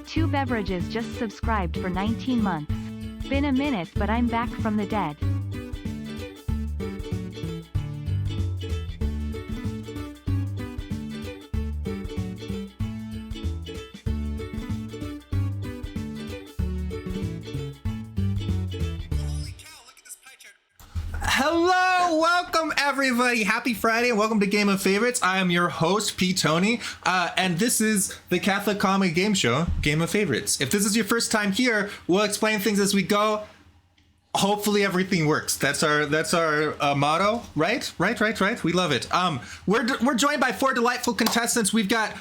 Two Beverages just subscribed for 19 months. Been a minute, but I'm back from the dead. Hello, welcome everybody. Happy Friday and welcome to Game of Favorites. I am your host, P. Tony, and this is the Catholic comedy game show, Game of Favorites. If this is your first time here, we'll explain things as we go. Hopefully everything works. That's our motto, right? Right. We love it. We're joined by four delightful contestants. We've got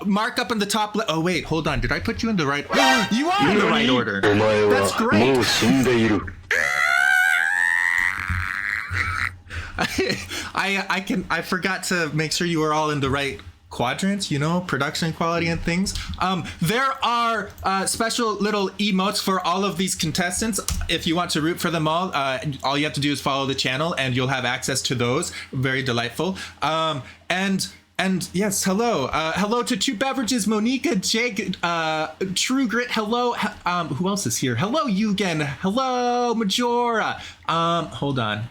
Mark up in the top. Oh wait, hold on. Did I put you in the right? You are in the right order. That's great. I forgot to make sure you were all in the right quadrants, production quality and things. There are special little emotes for all of these contestants. If you want to root for them all you have to do is follow the channel and you'll have access to those. Very delightful. And yes, hello to Two Beverages, Monica, Jake, True Grit, hello, who else is here? Hello, Eugen, hello, Majora. Hold on.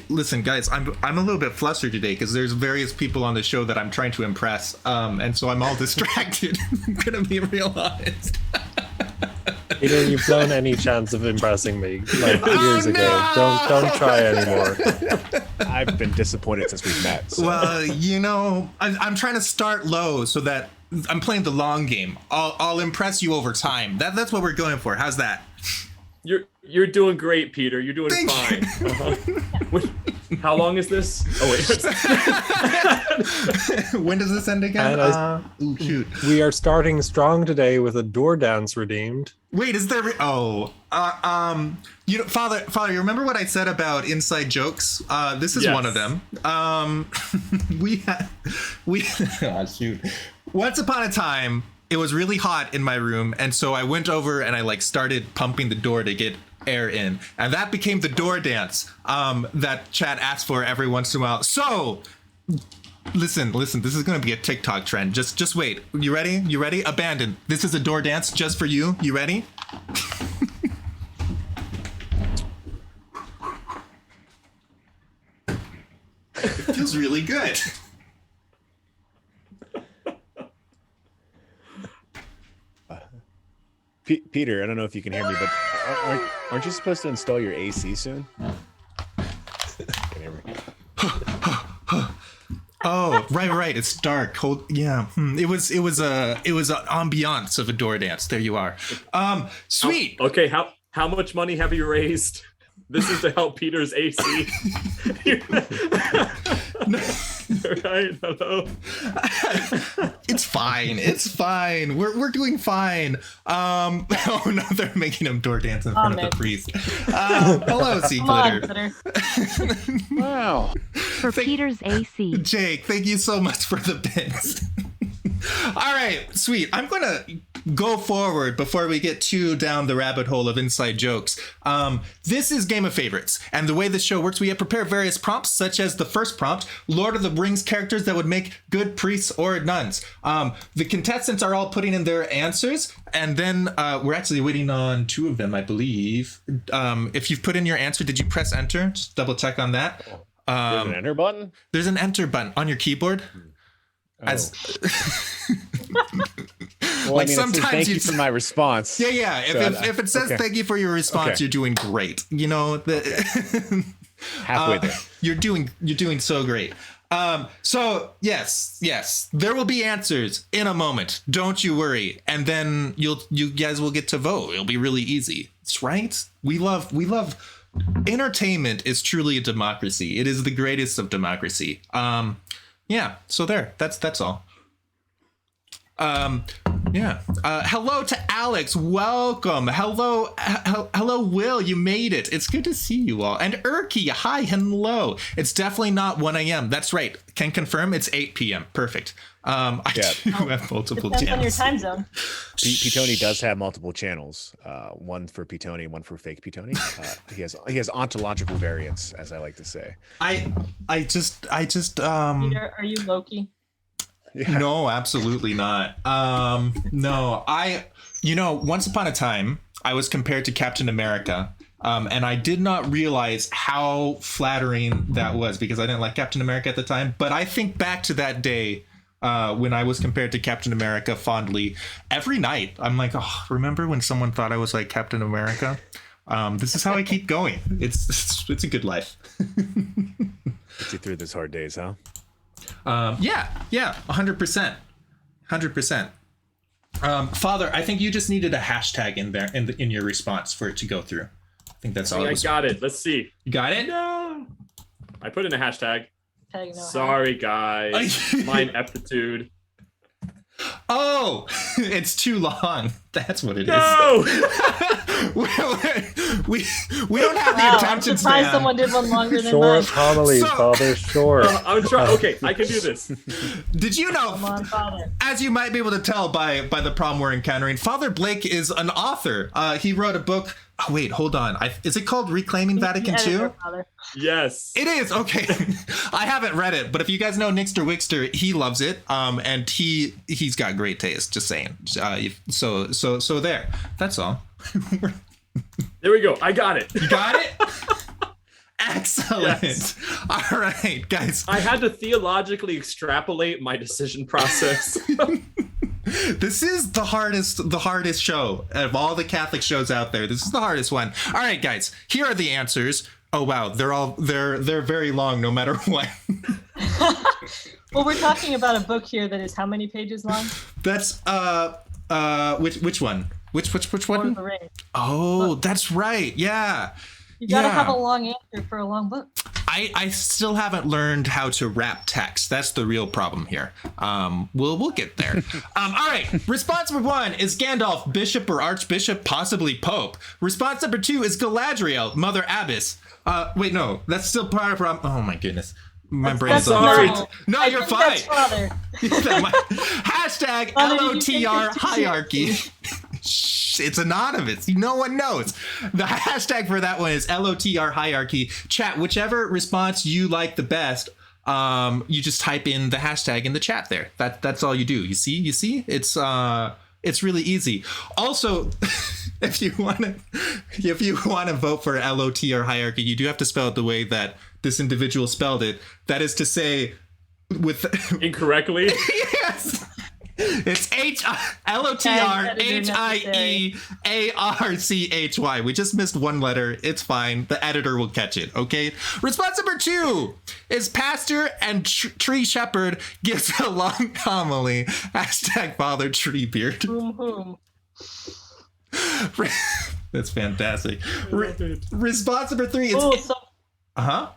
Listen, guys, I'm a little bit flustered today because there's various people on the show that I'm trying to impress, and so I'm all distracted. I'm gonna be real honest. You've blown any chance of impressing me years ago. Don't try anymore. I've been disappointed since we've met. So. Well, I'm trying to start low so that I'm playing the long game. I'll impress you over time. That's what we're going for. How's that? You're doing great, Peter. You're doing fine. How long is this? Oh wait. When does this end again? Shoot. We are starting strong today with a door dance redeemed. Wait, is there? Father, you remember what I said about inside jokes? This is one of them. Shoot. Once upon a time, it was really hot in my room, and so I went over and I started pumping the door to get air in, and that became the door dance that chat asks for every once in a while. So listen, this is gonna be a TikTok trend. Just wait. You ready? Abandon. This is a door dance just for you. You ready? It feels really good. Peter, I don't know if you can hear me, but aren't you supposed to install your AC soon? Can you hear me? Oh, right. It's dark. It was an ambiance of a door dance. There you are. Sweet. Oh, okay. How much money have you raised? This is to help Peter's AC. Right? Hello. It's fine. We're doing fine. Oh no, they're making him door dance in front of the priest. Hello, Sea Glitter. Wow. For Peter's AC. Jake, thank you so much for the bits. All right, sweet. I'm gonna go forward before we get too down the rabbit hole of inside jokes. This is Game of Favorites, and the way this show works, we have prepared various prompts, such as the first prompt, Lord of the Rings characters that would make good priests or nuns. The contestants are all putting in their answers, and then we're actually waiting on two of them, I believe. If you've put in your answer, did you press enter? Just double check on that. There's an enter button? There's an enter button on your keyboard. Oh. Well, sometimes thank you for my response. Yeah. If it says thank you for your response, you're doing great. Halfway there. You're doing so great. So yes, there will be answers in a moment. Don't you worry. And then you guys will get to vote. It'll be really easy. That's right. We love entertainment is truly a democracy. It is the greatest of democracy. Yeah, so there. That's all. Hello to Alex. Welcome. Hello, Will. You made it. It's good to see you all. And Erky. Hi. Hello. It's definitely not 1 a.m. That's right. Can confirm it's 8 p.m. Perfect. I do have multiple channels. Depends on your time zone. P-Tony does have multiple channels. One for P-Tony and one for fake P-Tony. He has ontological variants, as I like to say. I just Peter, are you Loki? No, absolutely not. No, once upon a time, I was compared to Captain America. And I did not realize how flattering that was because I didn't like Captain America at the time. But I think back to that day when I was compared to Captain America fondly. Every night, I'm like, oh, remember when someone thought I was like Captain America? This is how I keep going. It's a good life. Get you through these hard days, huh? Yeah, 100%. 100%. Father, I think you just needed a hashtag in there in your response for it to go through. I think that's all. I got it. Let's see. You got it? No. I put in a hashtag. Tag no Sorry, guys. My ineptitude. Oh, it's too long. That's what it is. No. we don't have the I'm attention surprised span. someone did one longer than Short mine. homilies, Father. Short. I'm trying. Okay, I can do this. Did you know, Come on, Father. as you might be able to tell by the problem we're encountering, Father Blake is an author. He wrote a book. Oh, wait, hold on. Is it called Reclaiming Vatican Editor, II? Father. Yes. It is. Okay. I haven't read it, but if you guys know Nixter Wixter, he loves it. And he's got great taste, just saying. So there. That's all. There we go. I got it. You got it? Excellent. Yes. All right, guys. I had to theologically extrapolate my decision process. This is the hardest show of all the Catholic shows out there. This is the hardest one. All right, guys. Here are the answers. Oh wow, they're very long no matter what. Well, we're talking about a book here that is how many pages long? That's which one? Which Lord of one? the Rings. Oh, that's right. Yeah. You gotta Yeah. have a long answer for a long book. I still haven't learned how to wrap text. That's the real problem here. We'll get there. All right. Response number 1 is Gandalf, bishop or archbishop, possibly pope. Response number 2 is Galadriel, mother abbess. Wait, no, that's still part of problem. Oh my goodness. My brain's That's on sorry. no. No, I you're think fine. that's Father. Hashtag Father, did you LOTR think hierarchy. Shh, it's anonymous. No one knows. The hashtag for that one is LOTR hierarchy. Chat, whichever response you like the best, you just type in the hashtag in the chat there. That's all you do. You see? It's really easy. Also, if you want to vote for LOTR hierarchy, you do have to spell it the way that this individual spelled it. That is to say, with Incorrectly. yes. It's LOTRHIEARCHY. We just missed one letter. It's fine. The editor will catch it. Okay. Response number 2 is pastor and tree shepherd gives a long homily. Hashtag Father Treebeard. Whom. That's fantastic. love it. Response number 3 is Oh, so uh-huh.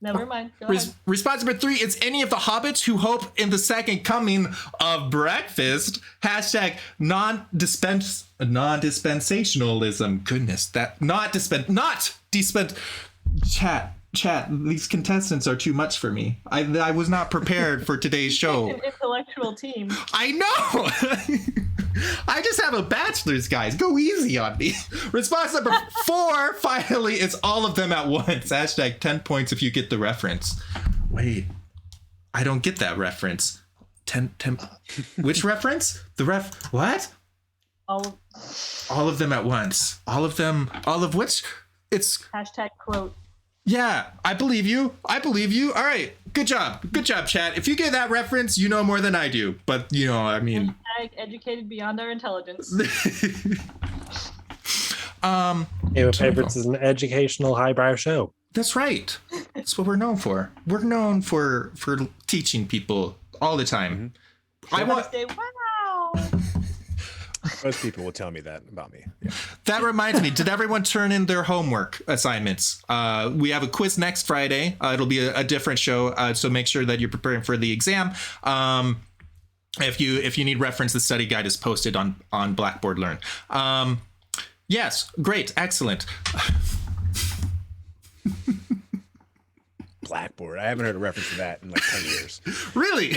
never mind. Go ahead. Response number 3 is any of the hobbits who hope in the second coming of breakfast. Hashtag non-dispensationalism. Goodness, that not dispense. Chat. These contestants are too much for me. I was not prepared for today's show. An intellectual team. I know. I just have a bachelor's, guys. Go easy on me. Response number 4, finally, is all of them at once. Hashtag 10 points if you get the reference. Wait, I don't get that reference. 10. Which reference? What? All All of them at once. All of which? It's, hashtag quote. yeah, I believe you. All right. Good job, chat. If you get that reference, you know more than I do. But, I mean... Hashtag educated beyond our intelligence. Game of Favorites is an educational highbrow show. That's right. That's what we're known for. We're known for teaching people all the time. I want... Say, wow. Most people will tell me that about me. Yeah. That reminds me, did everyone turn in their homework assignments? We have a quiz next Friday. It'll be a different show, so make sure that you're preparing for the exam. If you need reference, the study guide is posted on Blackboard Learn. Yes, great, excellent. Blackboard. I haven't heard a reference to that in like 10 years. Really?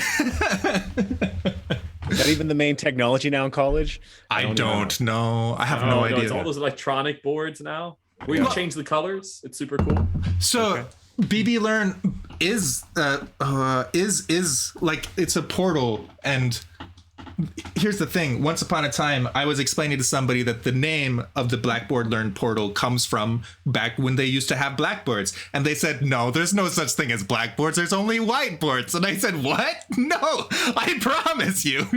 Is that even the main technology now in college? I don't know. I have no idea. It's all those electronic boards now where you change the colors. It's super cool. So, BB Learn, is like it's a portal. And here's the thing. Once upon a time, I was explaining to somebody that the name of the Blackboard Learn portal comes from back when they used to have blackboards. And they said, no, there's no such thing as blackboards. There's only whiteboards. And I said, what? No, I promise you.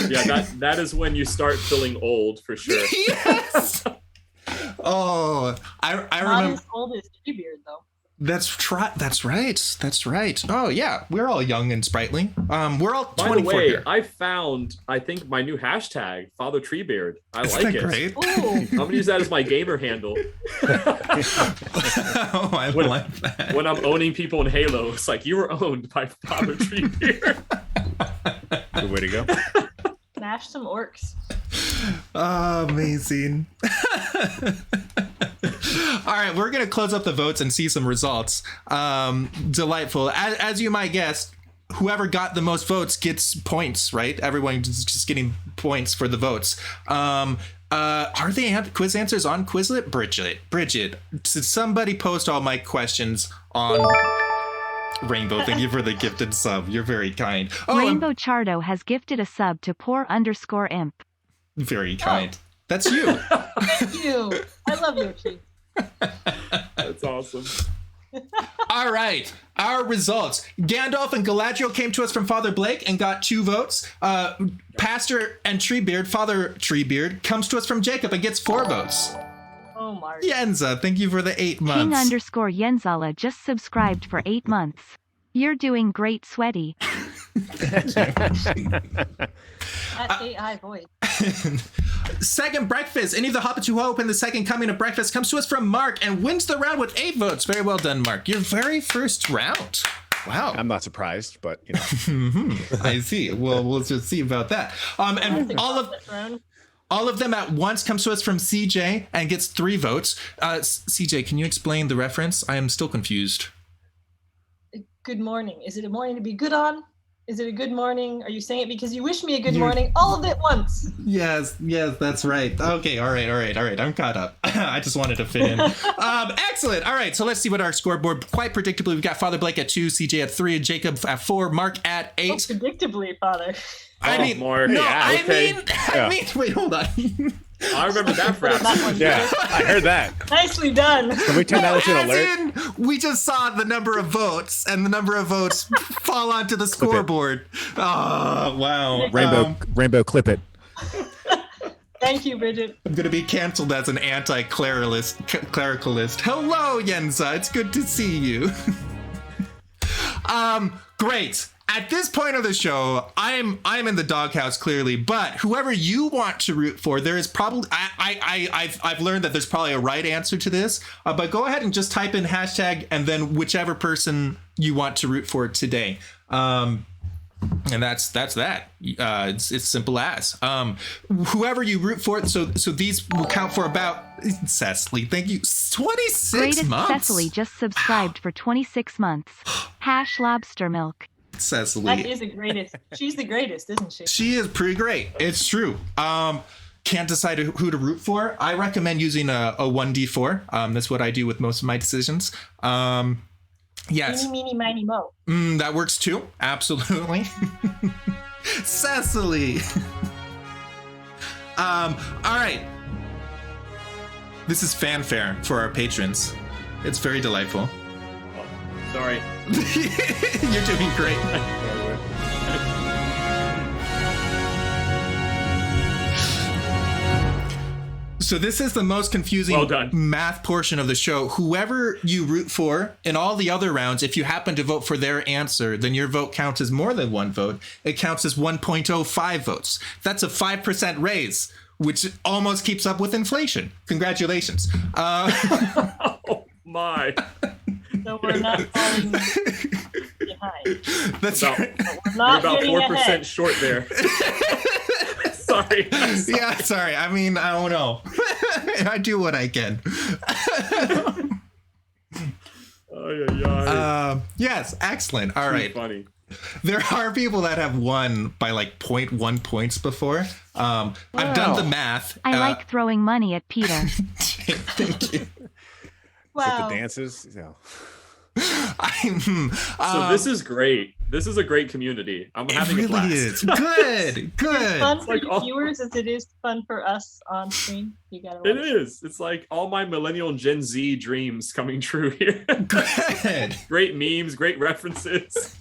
Yeah, that is when you start feeling old for sure. Yes. Oh, I Not remember. as old as Treebeard, though. That's right. That's right. Oh yeah, we're all young and sprightly. We're all 24 By the way, here. I found, I think, my new hashtag, Father Treebeard. I Isn't like that it. great? Ooh, I'm gonna use that as my gamer handle. Oh, I When- like that. When I'm owning people in Halo, it's like, you were owned by Father Treebeard. Good way to go. smash some orcs. Oh, amazing. All right, we're going to close up the votes and see some results. Delightful. As you might guess, whoever got the most votes gets points, right? Everyone's just getting points for the votes. Are the quiz answers on Quizlet? Bridget, did somebody post all my questions on Rainbow? Thank you for the gifted sub. You're very kind. Oh, Rainbow Chardo has gifted a sub to poor_imp. very kind. That's you. Thank you. I love Yoshi. That's awesome. All right, our results. Gandalf and Galadriel came to us from Father Blake and got 2 votes. Pastor and Treebeard, Father Treebeard, comes to us from Jacob and gets 4 votes. Oh, Mark. Yenza, thank you for the 8 months. King_Yenzala just subscribed for 8 months. You're doing great, sweaty. That AI voice. Second breakfast. Any of the hobbits who open the second coming of breakfast comes to us from Mark and wins the round with 8 votes. Very well done, Mark. Your very first round. Wow. I'm not surprised, but you know. I see. Well, we'll just see about that. And all of them at once comes to us from CJ and gets 3 votes. CJ, can you explain the reference? I am still confused. Good morning. Is it a morning to be good on? Is it a good morning? Are you saying it because you wish me a good morning? All of it once. Yes, that's right. Okay, all right. I'm caught up. I just wanted to fit in. Excellent. All right, so let's see what our scoreboard. Quite predictably, we've got Father Blake at 2, CJ at 3, and Jacob at 4, Mark at 8. Oh, predictably, Father. I mean, Mark. no, Yeah, okay. I mean, wait, hold on. I remember that for That one. Yeah, I heard that. Nicely done. Can we turn that into an As alert? in, we just saw the number of votes, and the number of votes fall onto the scoreboard. Oh, wow. Rainbow, clip it. Thank you, Bridget. I'm going to be canceled as an anti-clericalist. Hello, Yenza. It's good to see you. Great. At this point of the show, I'm in the doghouse clearly, but whoever you want to root for, there is probably I've learned that there's probably a right answer to this. But go ahead and just type in hashtag and then whichever person you want to root for today. And that's that. It's simple as. Whoever you root for, so these will count for about Cecily. Thank you. 26 Greatest months. Cecily just subscribed for 26 months. #lobster milk. Cecily. That is the greatest. She's the greatest, isn't she? She is pretty great. It's true. Can't decide who to root for. I recommend using a 1d4. That's what I do with most of my decisions. Yes. Meeny, meeny, miny, mo. That works too. Absolutely. Cecily. All right. This is fanfare for our patrons. It's very delightful. Sorry. You're doing great. So this is the most confusing Well done. math portion of the show. Whoever you root for in all the other rounds, if you happen to vote for their answer, then your vote counts as more than 1 vote. It counts as 1.05 votes. That's a 5% raise, which almost keeps up with inflation. Congratulations. Oh my. So we're not falling behind. That's About, right. We're you're not about getting 4% ahead. short there. Sorry. Yeah, sorry. I mean, I don't know. I do what I can. Yes, excellent. All right. Funny. There are people that have won by like 0.1 points before. I've done the math. I like throwing money at Peter. Thank you. It's like Wow. the dances. You know. So this is great. This is a great community. I'm It having a really blast. is. Good, It's good. fun for like you all- viewers as it is fun for us on screen. You gotta It watch. is. It's like all my millennial and Gen Z dreams coming true here. Good. Great memes, great references.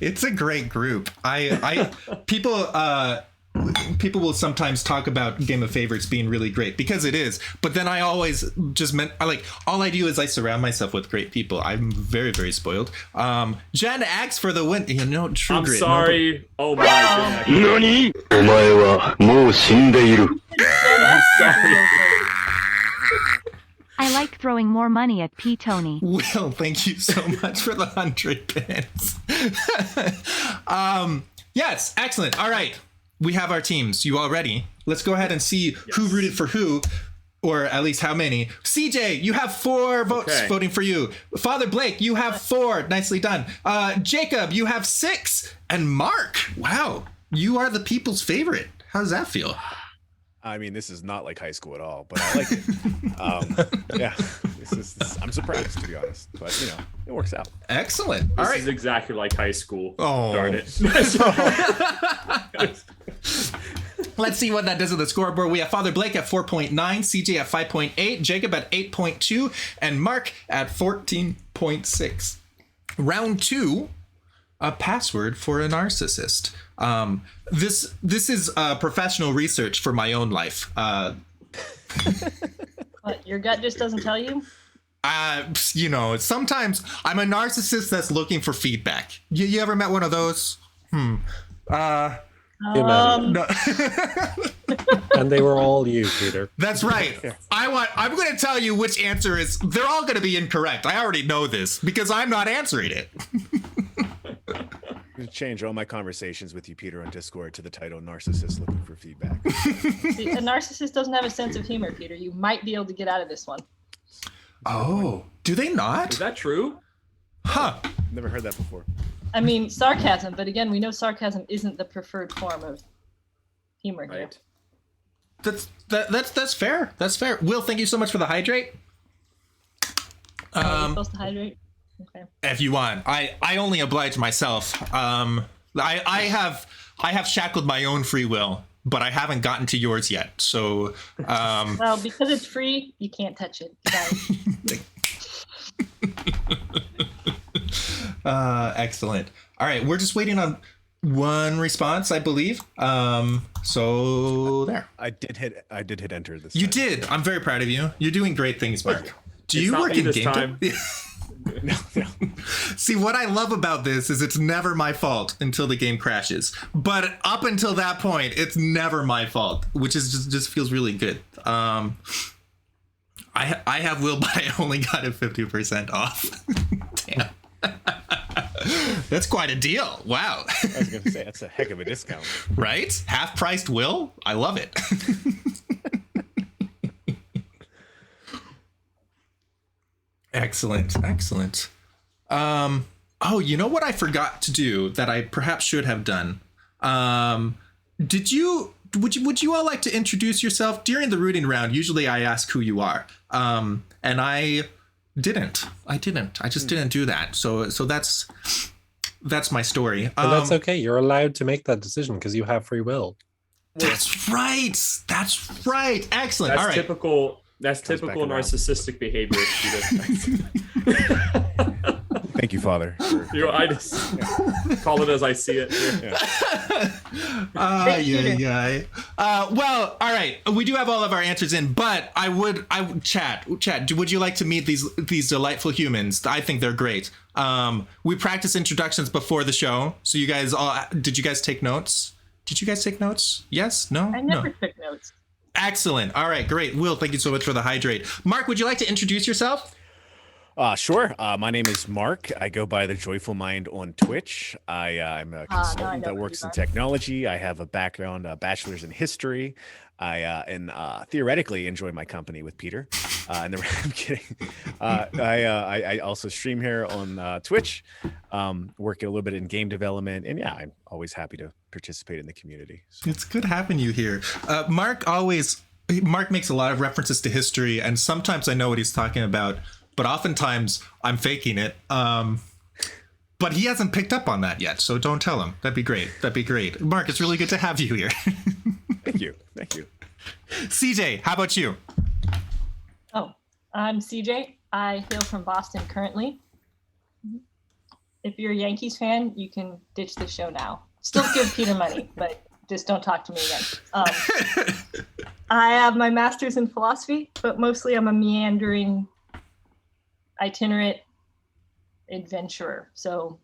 It's a great group. People will sometimes talk about Game of Favorites being really great because it is, but then I always just all I do is I surround myself with great people. I'm very, very spoiled. Jen Axe for the win. You know, true I'm grit. sorry. Oh my god. 何お前はもう死んでいる。 I like throwing more money at P. Tony. Will, thank you so much for the 100 pins. Yes, excellent. All right, we have our teams. You all ready? Let's go ahead and see who rooted for who, or at least how many. CJ, you have 4 votes voting for you. Father Blake, you have 4. Nicely done. Jacob, you have 6. And Mark, wow, you are the people's favorite. How does that feel? I mean, this is not like high school at all, but I like it. Yeah, I'm surprised, to be honest, but you know, it works out. Excellent. All This right. is exactly like high school. Oh. Darn it. Let's see what that does with the scoreboard. We have Father Blake at 4.9, CJ at 5.8, Jacob at 8.2, and Mark at 14.6. Round 2, a password for a narcissist. This is professional research for my own life. What, your gut just doesn't tell you? You know, sometimes I'm a narcissist that's looking for feedback. You ever met one of those? Imagine. Um, No. And they were all you, Peter. That's right. I'm going to tell you which answer is. They're all going to be incorrect. I already know this because I'm not answering it. I'm gonna change all my conversations with you, Peter, on Discord to the title "Narcissist Looking for Feedback." See, a narcissist doesn't have a sense of humor, Peter. You might be able to get out of this one. Oh, do they not? Is that true? Huh. Never heard that before. I mean, sarcasm, but again, we know sarcasm isn't the preferred form of humor here. Right. That's fair. That's fair. Will, thank you so much for the hydrate. Are we supposed to hydrate? Okay. If you want, I only oblige myself. I have shackled my own free will, but I haven't gotten to yours yet. So, Well, because it's free, you can't touch it. excellent. All right, we're just waiting on one response, I believe. So there. I did hit enter this. You time. did. I'm very proud of you. You're doing great things, Mark. Do It's you not work me in this game time. No, no. See, what I love about this is it's never my fault until the game crashes. But up until that point, it's never my fault, which is just feels really good. I have Will, but I only got it 50% off. Damn. That's quite a deal. Wow. I was gonna say that's a heck of a discount. Right? Half-priced Will? I love it. Excellent. Excellent. Oh, you know what I forgot to do that I perhaps should have done? Would you all like to introduce yourself during the rooting round? Usually I ask who you are. And I didn't. I just didn't do that. So that's my story. But that's okay. You're allowed to make that decision because you have free will. That's right. That's right. Excellent. That's All right. typical. That's Comes typical back around. narcissistic behavior. Thank you, Father. You know, I just call it as I see it. Well, all right. We do have all of our answers in, but I would Chad, would you like to meet these delightful humans? I think they're great. We practice introductions before the show. So you guys did you guys take notes? Did you guys take notes? Yes? No? I never No. took notes. Excellent. All right, great. Will, thank you so much for the hydrate. Mark, would you like to introduce yourself? Sure. My name is Mark. I go by the Joyful Mind on Twitch. I'm a consultant that works in technology. I have a background, bachelor's in history. And theoretically enjoy my company with Peter. And then I'm kidding. I also stream here on Twitch, work a little bit in game development. And yeah, I'm always happy to participate in the community. So. It's good having you here. Mark always Mark makes a lot of references to history, and sometimes I know what he's talking about, but oftentimes I'm faking it. But he hasn't picked up on that yet, so don't tell him. That'd be great. That'd be great. Mark, it's really good to have you here. Thank you. Thank you. CJ, how about you? Oh, I'm CJ. I hail from Boston currently. If you're a Yankees fan, you can ditch the show now. Still give Peter money, but just don't talk to me again. I have my master's in philosophy, but mostly I'm a meandering, itinerant adventurer. So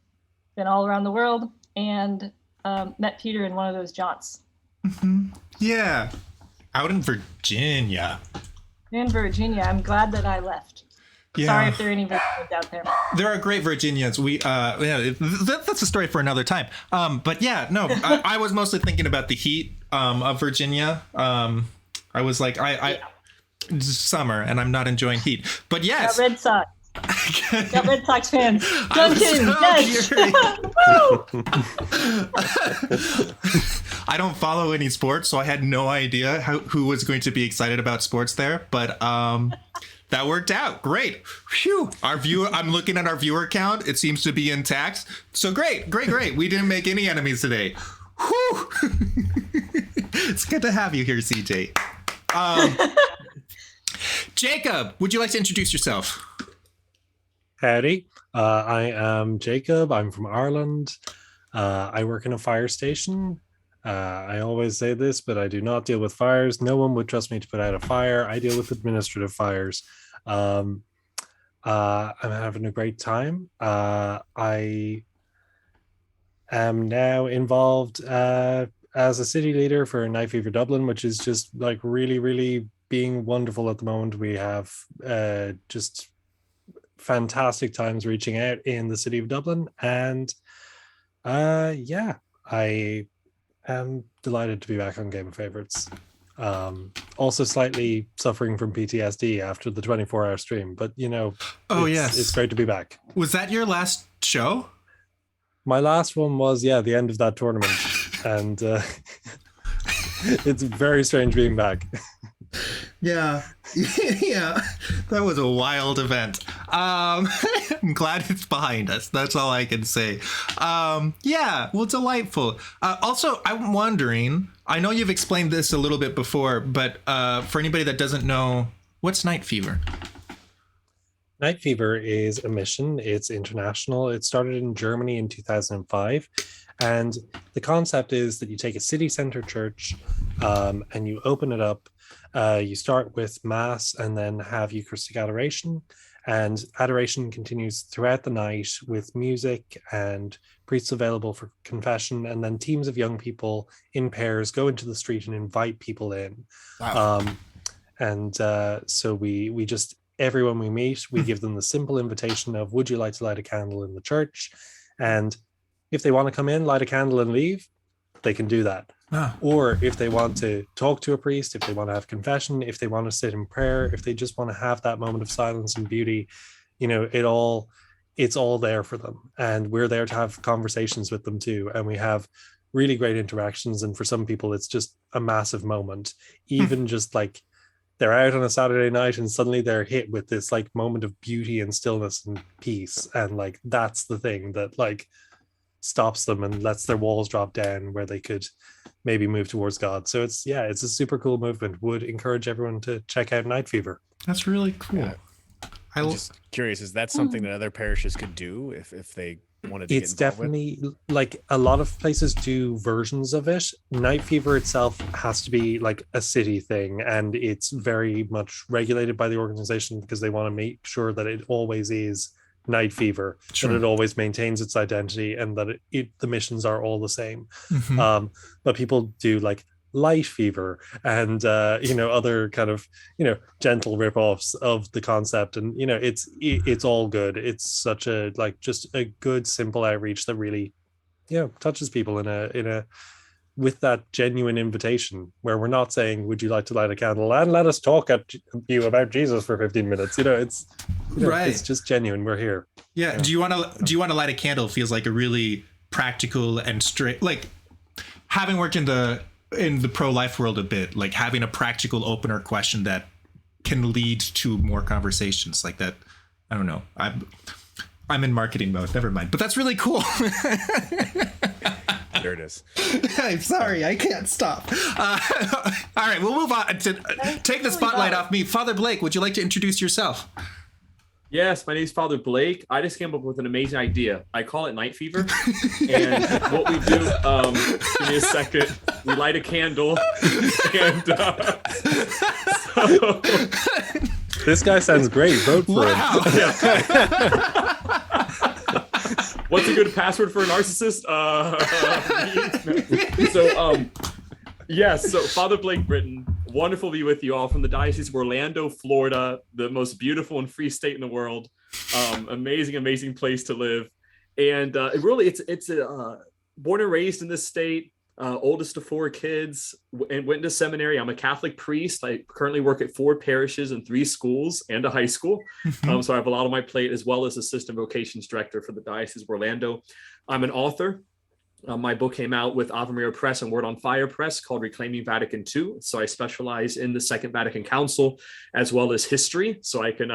been all around the world and met Peter in one of those jaunts. Yeah, out in Virginia. In Virginia. I'm glad that I left. Yeah. Sorry if there are any Virginians out there. There are great Virginians. That's a story for another time. But yeah, no, I was mostly thinking about the heat of Virginia. I was like, it's summer and I'm not enjoying heat. But yes. Got Red Sox. Got Red Sox fans. Duncan, yes. I don't follow any sports, so I had no idea who was going to be excited about sports there. But that worked out. Great. Phew. I'm looking at our viewer count. It seems to be intact. So great. We didn't make any enemies today. Whew. It's good to have you here, CJ. Jacob, would you like to introduce yourself? Howdy. I am Jacob. I'm from Ireland. I work in a fire station. I always say this, but I do not deal with fires. No one would trust me to put out a fire. I deal with administrative fires. I'm having a great time. I am now involved as a city leader for Night Fever Dublin, which is just like really, really being wonderful at the moment. We have just fantastic times reaching out in the city of Dublin. And yeah, I am delighted to be back on Game of Favorites. Also slightly suffering from PTSD after the 24-hour stream, but you know, yes, it's great to be back. Was that your last show? My last one was, the end of that tournament. And it's very strange being back. Yeah. Yeah. That was a wild event. I'm glad it's behind us. That's all I can say. Yeah, well, delightful. Also, I'm wondering, I know you've explained this a little bit before, but for anybody that doesn't know, what's Night Fever? Night Fever is a mission. It's international. It started in Germany in 2005. And the concept is that you take a city center church and you open it up. You start with Mass and then have Eucharistic adoration. And adoration continues throughout the night with music and priests available for confession. And then teams of young people in pairs go into the street and invite people in. Wow. So we just, everyone we meet, we give them the simple invitation of, would you like to light a candle in the church? And if they want to come in, light a candle and leave, they can do that. Or if they want to talk to a priest, if they want to have confession, if they want to sit in prayer, if they just want to have that moment of silence and beauty, you know, it's all there for them. And we're there to have conversations with them too. And we have really great interactions. And for some people, it's just a massive moment, even just like they're out on a Saturday night and suddenly they're hit with this like moment of beauty and stillness and peace. And like, that's the thing that like stops them and lets their walls drop down where they could maybe move towards God. So it's a super cool movement. Would encourage everyone to check out Night Fever. That's really cool. Yeah. I'm just curious, is that something that other parishes could do if they wanted to It's get involved definitely with? Like a lot of places do versions of it. Night Fever itself has to be like a city thing, and it's very much regulated by the organization because they want to make sure that it always is Night Fever, sure, that it always maintains its identity and that the missions are all the same. But people do like Light Fever and other kind of gentle rip-offs of the concept, and it's all good. It's such a just a good simple outreach that really touches people in a with that genuine invitation where we're not saying, would you like to light a candle and let us talk at you about Jesus for 15 minutes? It's right. It's just genuine. We're here. Yeah. Do you want to light a candle? Feels like a really practical and straight, like having worked in the in the pro-life world a bit, like having a practical opener question that can lead to more conversations like that. I don't know. I'm in marketing mode. Never mind. But that's really cool. There it is. I'm sorry, I can't stop. All right, we'll move on to take the spotlight off me. Father Blake, would you like to introduce yourself? Yes, my name's Father Blake. I just came up with an amazing idea. I call it night fever. And what we do, give me a second. We light a candle. And so, This guy sounds great. Vote for him. what's a good password for a narcissist? So Father Blake Britton, wonderful to be with you all from the Diocese of Orlando, Florida, the most beautiful and free state in the world. Amazing place to live. And really, it's born and raised in this state, oldest of 4 kids, and went to seminary. I'm a Catholic priest. I currently work at 4 parishes and 3 schools and a high school. So I have a lot on my plate, as well as assistant vocations director for the Diocese of Orlando. I'm an author. My book came out with Ave Maria Press and Word on Fire Press called Reclaiming Vatican II. So I specialize in the Second Vatican Council as well as history. So I can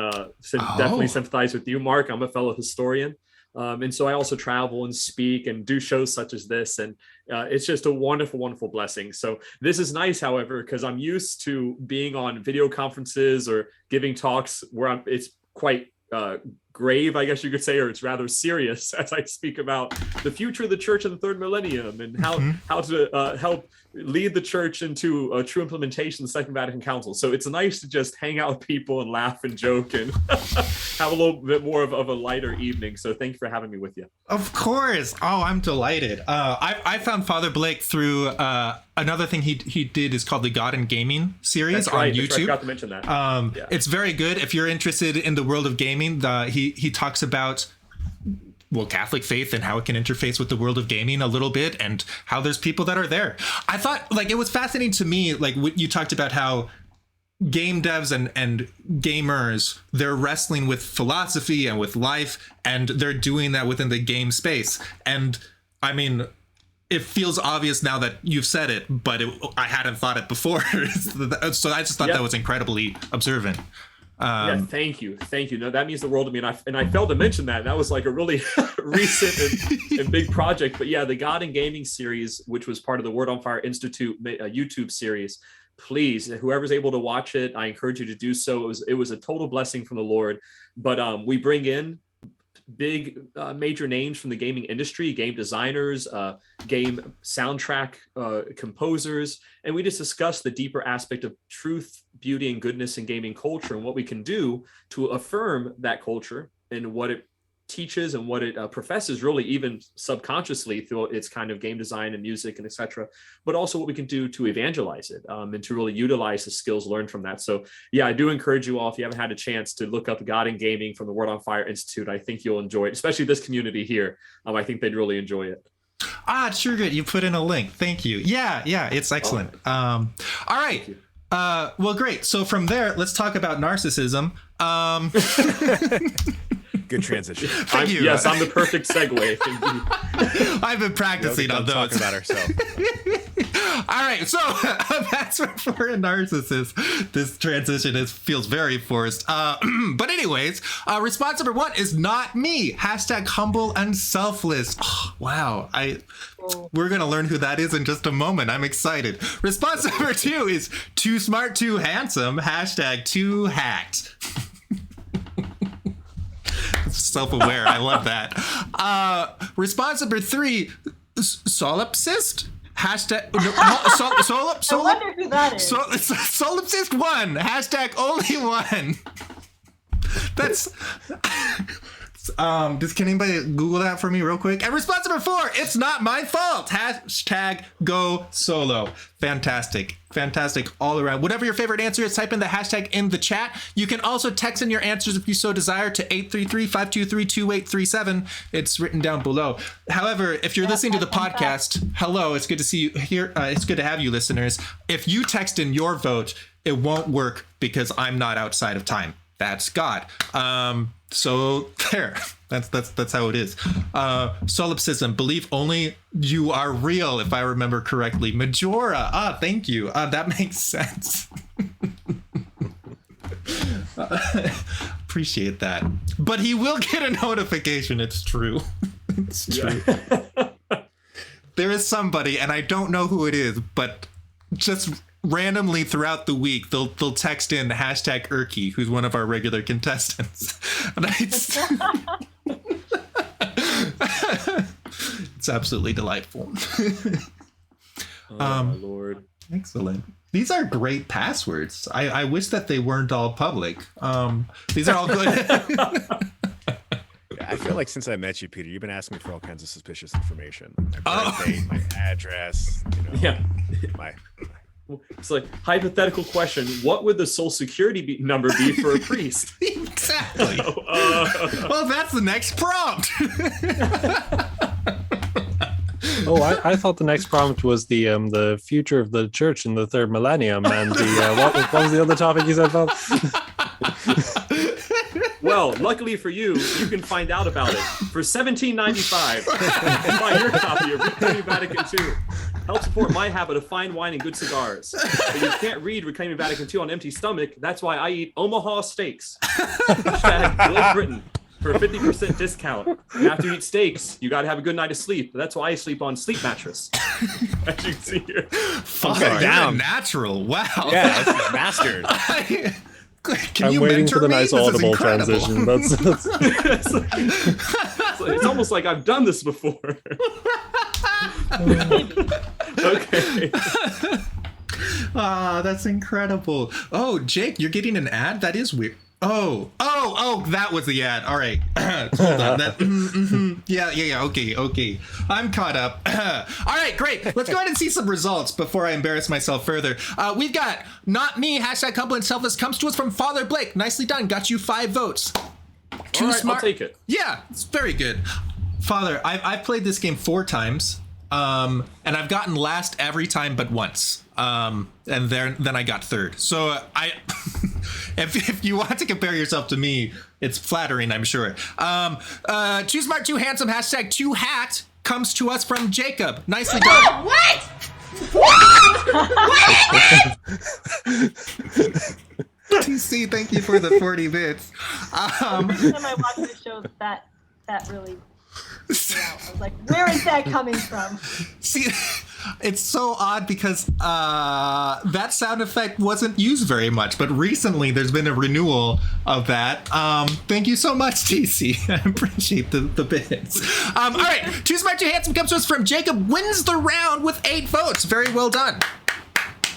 definitely sympathize with you, Mark. I'm a fellow historian. And so I also travel and speak and do shows such as this. And it's just a wonderful blessing. So this is nice, however, because I'm used to being on video conferences or giving talks where it's quite grave, I guess you could say, or it's rather serious as I speak about the future of the church in the 3rd millennium and how to help lead the church into a true implementation of the Second Vatican Council. So it's nice to just hang out with people and laugh and joke and have a little bit more of a lighter evening. So thank you for having me with you. Of course. Oh, I'm delighted. I found Father Blake through another thing he did is called the God and Gaming series on YouTube. That's right. I forgot to mention that. It's very good. If you're interested in the world of gaming, he talks about Catholic faith and how it can interface with the world of gaming a little bit and how there's people that are there. I thought it was fascinating to me, you talked about how game devs and gamers, they're wrestling with philosophy and with life, and they're doing that within the game space. And I mean, it feels obvious now that you've said it, but I hadn't thought it before. So I just thought that was incredibly observant. Thank you. No, that means the world to me. And I failed to mention that. That was like a really recent and big project. But yeah, the God and Gaming series, which was part of the Word on Fire Institute YouTube series, please, whoever's able to watch it, I encourage you to do so. It was a total blessing from the Lord. But we bring in big major names from the gaming industry, game designers, game soundtrack composers, and we just discuss the deeper aspect of truth, beauty, and goodness in gaming culture and what we can do to affirm that culture and what it teaches and what it professes, really even subconsciously through its kind of game design and music and etc., but also what we can do to evangelize it and to really utilize the skills learned from that. So yeah, I do encourage you all, if you haven't had a chance, to look up God and Gaming from the Word on Fire Institute. I think you'll enjoy it, especially this community here. I think they'd really enjoy it. Sure, good. You put in a link. Thank you. Yeah, it's excellent. All right. Well, great. So from there, let's talk about narcissism. Good transition. Thank you. Yes, I'm the perfect segue. Thank you. I've been practicing on those. Talking about ourselves. All right, so that's for a narcissist. This transition feels very forced. But anyways, response number 1 is not me. Hashtag humble and selfless. Oh, wow. We're going to learn who that is in just a moment. I'm excited. Response number 2 is too smart, too handsome. Hashtag too hacked. Self-aware. I love that. Response number 3, solipsist. Hashtag I wonder who that is. Solipsist 1. Hashtag only 1. That's can anybody Google that for me real quick? And response number 4, it's not my fault. Hashtag go solo. Fantastic all around. Whatever your favorite answer is, type in the hashtag in the chat. You can also text in your answers if you so desire to 833-523-2837. It's written down below. However, if you're listening to the podcast, hello, it's good to see you here. It's good to have you, listeners. If you text in your vote, it won't work because I'm not outside of time. That's God. So there. That's how it is. Solipsism, believe only you are real, if I remember correctly. Majora, thank you. That makes sense. Appreciate that. But he will get a notification. It's true. It's true. Yeah. There is somebody, and I don't know who it is, but just randomly throughout the week, they'll text in hashtag Erky, who's one of our regular contestants. And it's absolutely delightful. Oh, my Lord. Excellent. These are great passwords. I wish that they weren't all public. These are all good. I feel like since I met you, Peter, you've been asking me for all kinds of suspicious information. My birthday, my address, Yeah. my It's like, hypothetical question. What would the social security number be for a priest? Exactly. Well, that's the next prompt. I thought the next prompt was the future of the church in the third millennium, and what was the other topic you said, Bob? Well, luckily for you, you can find out about it for $17.95. Buy your copy of Reclaiming Vatican II. Help support my habit of fine wine and good cigars. But you can't read Reclaiming Vatican II on an empty stomach. That's why I eat Omaha steaks. Great Britain for a 50% discount. You have to eat steaks. You got to have a good night of sleep. That's why I sleep on sleep mattress. As you can see here. Fuck, down. Natural. Wow. Yeah, that's mastered. I'm waiting for the nice audible transition. It's almost like I've done this before. Okay. That's incredible. Oh, Jake, you're getting an ad? That is weird. Oh, that was the ad. All right. Hold on. Yeah. Okay. I'm caught up. All right, great. Let's go ahead and see some results before I embarrass myself further. We've got Not Me, hashtag Humble and Selfless, comes to us from Father Blake. Nicely done. Got you 5 votes. All right, I'll take it. Yeah, it's very good. Father, I've played this game 4 times. And I've gotten last every time but once. And then I got third. So if you want to compare yourself to me, it's flattering, I'm sure. Too Smart, Too Handsome, hashtag Too Hat comes to us from Jacob. Nicely done. What? TC, thank you for the 40 bits. Every time I watch the show, that really. I was like, where is that coming from? See, it's so odd because that sound effect wasn't used very much, but recently there's been a renewal of that. Thank you so much, TC. I appreciate the bits. All right, Too Smart, Too Handsome comes to us from Jacob, wins the round with 8 votes. Very well done.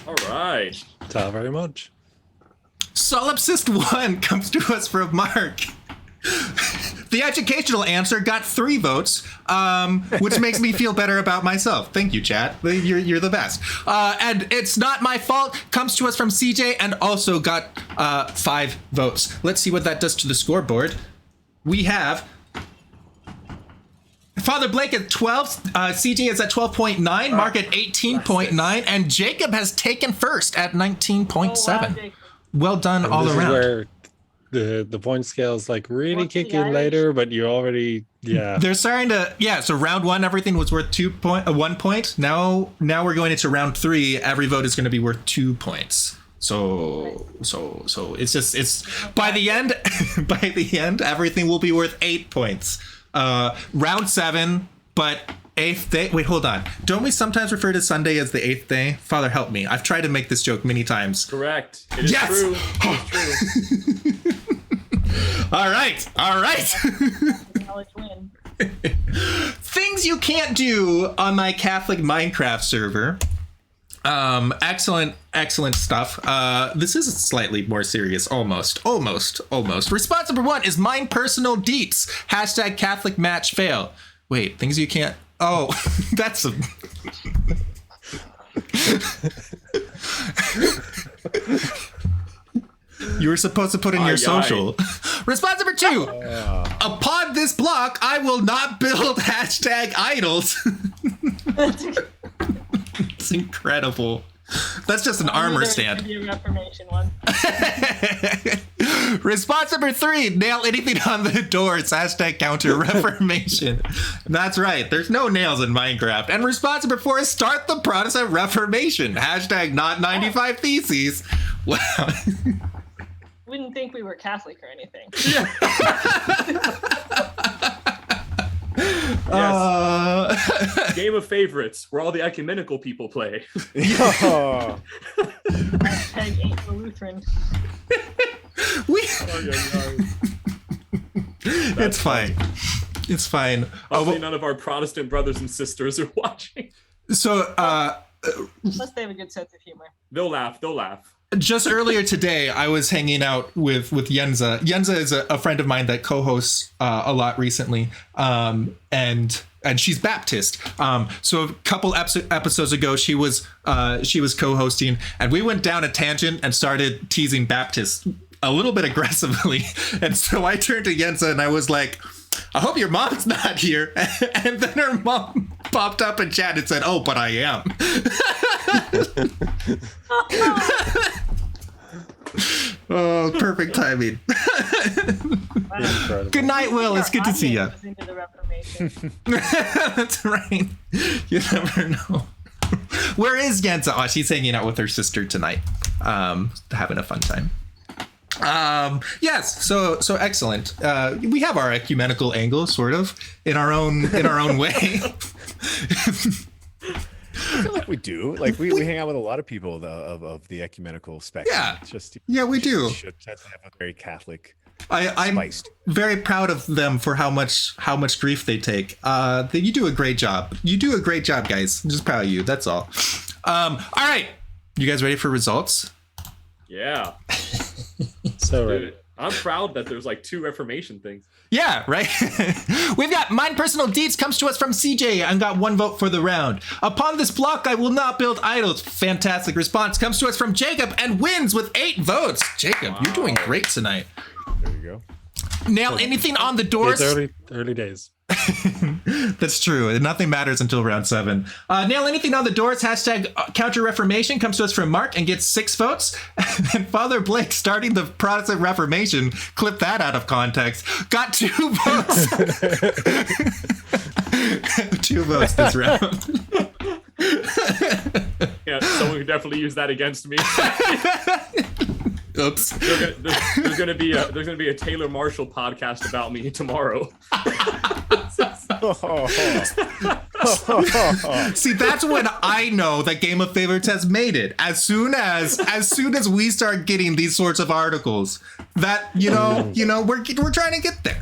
All right. Thank you very much. Solipsist 1 comes to us from Mark. The educational answer got 3 votes, which makes me feel better about myself. Thank you, chat. You're the best. And It's Not My Fault comes to us from CJ and also got 5 votes. Let's see what that does to the scoreboard. We have Father Blake at 12, CJ is at 12.9, Mark at 18.9, and Jacob has taken first at 19.7. Well done all this around. Is where the point scales like really kick in later, but you already They're starting to So round 1, everything was worth 1 point. Now we're going into round 3. Every vote is going to be worth 2 points. So it's by the end everything will be worth 8 points. Round 7, but 8th day. Wait, hold on. Don't we sometimes refer to Sunday as the 8th day? Father, help me. I've tried to make this joke many times. Correct. It is true. It is true. All right. Knowledge win. Things you can't do on my Catholic Minecraft server. Excellent stuff. This is slightly more serious. Almost. Response number 1 is mine personal deets. Hashtag Catholic match fail. Wait, things you can't. Oh, that's a. You were supposed to put in your social. Response number 2. Upon this block, I will not build hashtag idols. It's incredible. That's just an armor stand. Reformation one. Response number 3, nail anything on the doors, hashtag counter Reformation. That's right, there's no nails in Minecraft. And response number 4 is start the Protestant Reformation, hashtag not 95 Theses. Wow. Wouldn't think we were Catholic or anything. Yes. Game of favorites, where all the ecumenical people play. Hashtag ain't no Lutheran. It's fine. It's fine. Hopefully none of our Protestant brothers and sisters are watching. So, Unless they have a good sense of humor. They'll laugh. just earlier today, I was hanging out with Yenza. Yenza is a friend of mine that co-hosts a lot recently, and she's Baptist. So a couple episodes ago, she was co-hosting, and we went down a tangent and started teasing Baptists a little bit aggressively. And so I turned to Yenza and I was like, I hope your mom's not here. And then her mom popped up in chat and said, oh, but I am. Oh, perfect timing. Good night, Will. It's good to see you. That's right. You never know. Where is Yenza? Oh, she's hanging out with her sister tonight. Having a fun time. Yes, so excellent. We have our ecumenical angle, sort of, in our own way. I feel like we do. Like we hang out with a lot of people of the ecumenical spectrum. Yeah, just we do. Should have a very Catholic. I'm spiced. very proud of them for how much grief they take. You do a great job. You do a great job, guys. I'm just proud of you. That's all. All right, you guys ready for results? Yeah. So Dude, I'm proud that there's like 2 Reformation things. Yeah, right? We've got Mine Personal Deeds comes to us from CJ and got 1 vote for the round. Upon this block, I will not build idols. Fantastic response comes to us from Jacob and wins with 8 votes. Jacob, You're doing great tonight. There you go. Nail anything on the doors. It's early days. That's true. Nothing matters until round 7. Nail anything on the doors. Hashtag Counter Reformation comes to us from Mark and gets 6 votes. And Father Blake starting the Protestant Reformation. Clip that out of context. Got 2 votes. 2 votes this round. Yeah, someone could definitely use that against me. Oops. There's gonna be a Taylor Marshall podcast about me tomorrow. See, that's when I know that Game of Favorites has made it. As soon as we start getting these sorts of articles, that we're trying to get there.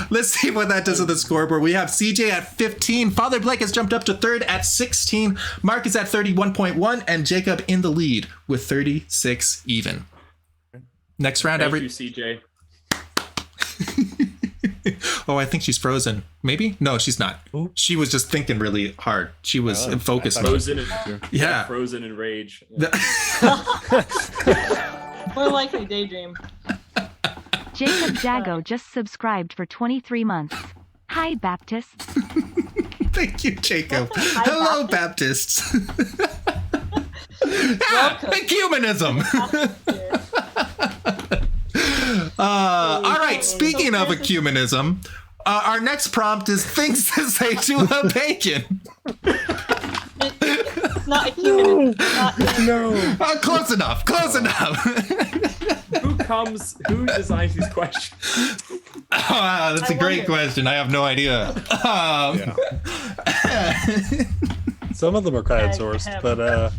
Let's see what that does to the scoreboard. We have CJ at 15. Father Blake has jumped up to 3rd at 16. Mark is at 31.1, and Jacob in the lead with 36 even. Next round, Thank you, CJ. Oh, I think she's frozen. Maybe? No, she's not. Ooh. She was just thinking really hard. She was focused. Frozen in rage. More likely daydream. Jacob Jago just subscribed for 23 months. Hi, Baptists. Thank you, Jacob. Hello, Baptists. Ecumenism. All right, speaking of ecumenism, our next prompt is things to say to a pagan. It's not ecumenism. No. Close enough. Who designs these questions? Wow, that's a great question. I have no idea. Some of them are crowdsourced, but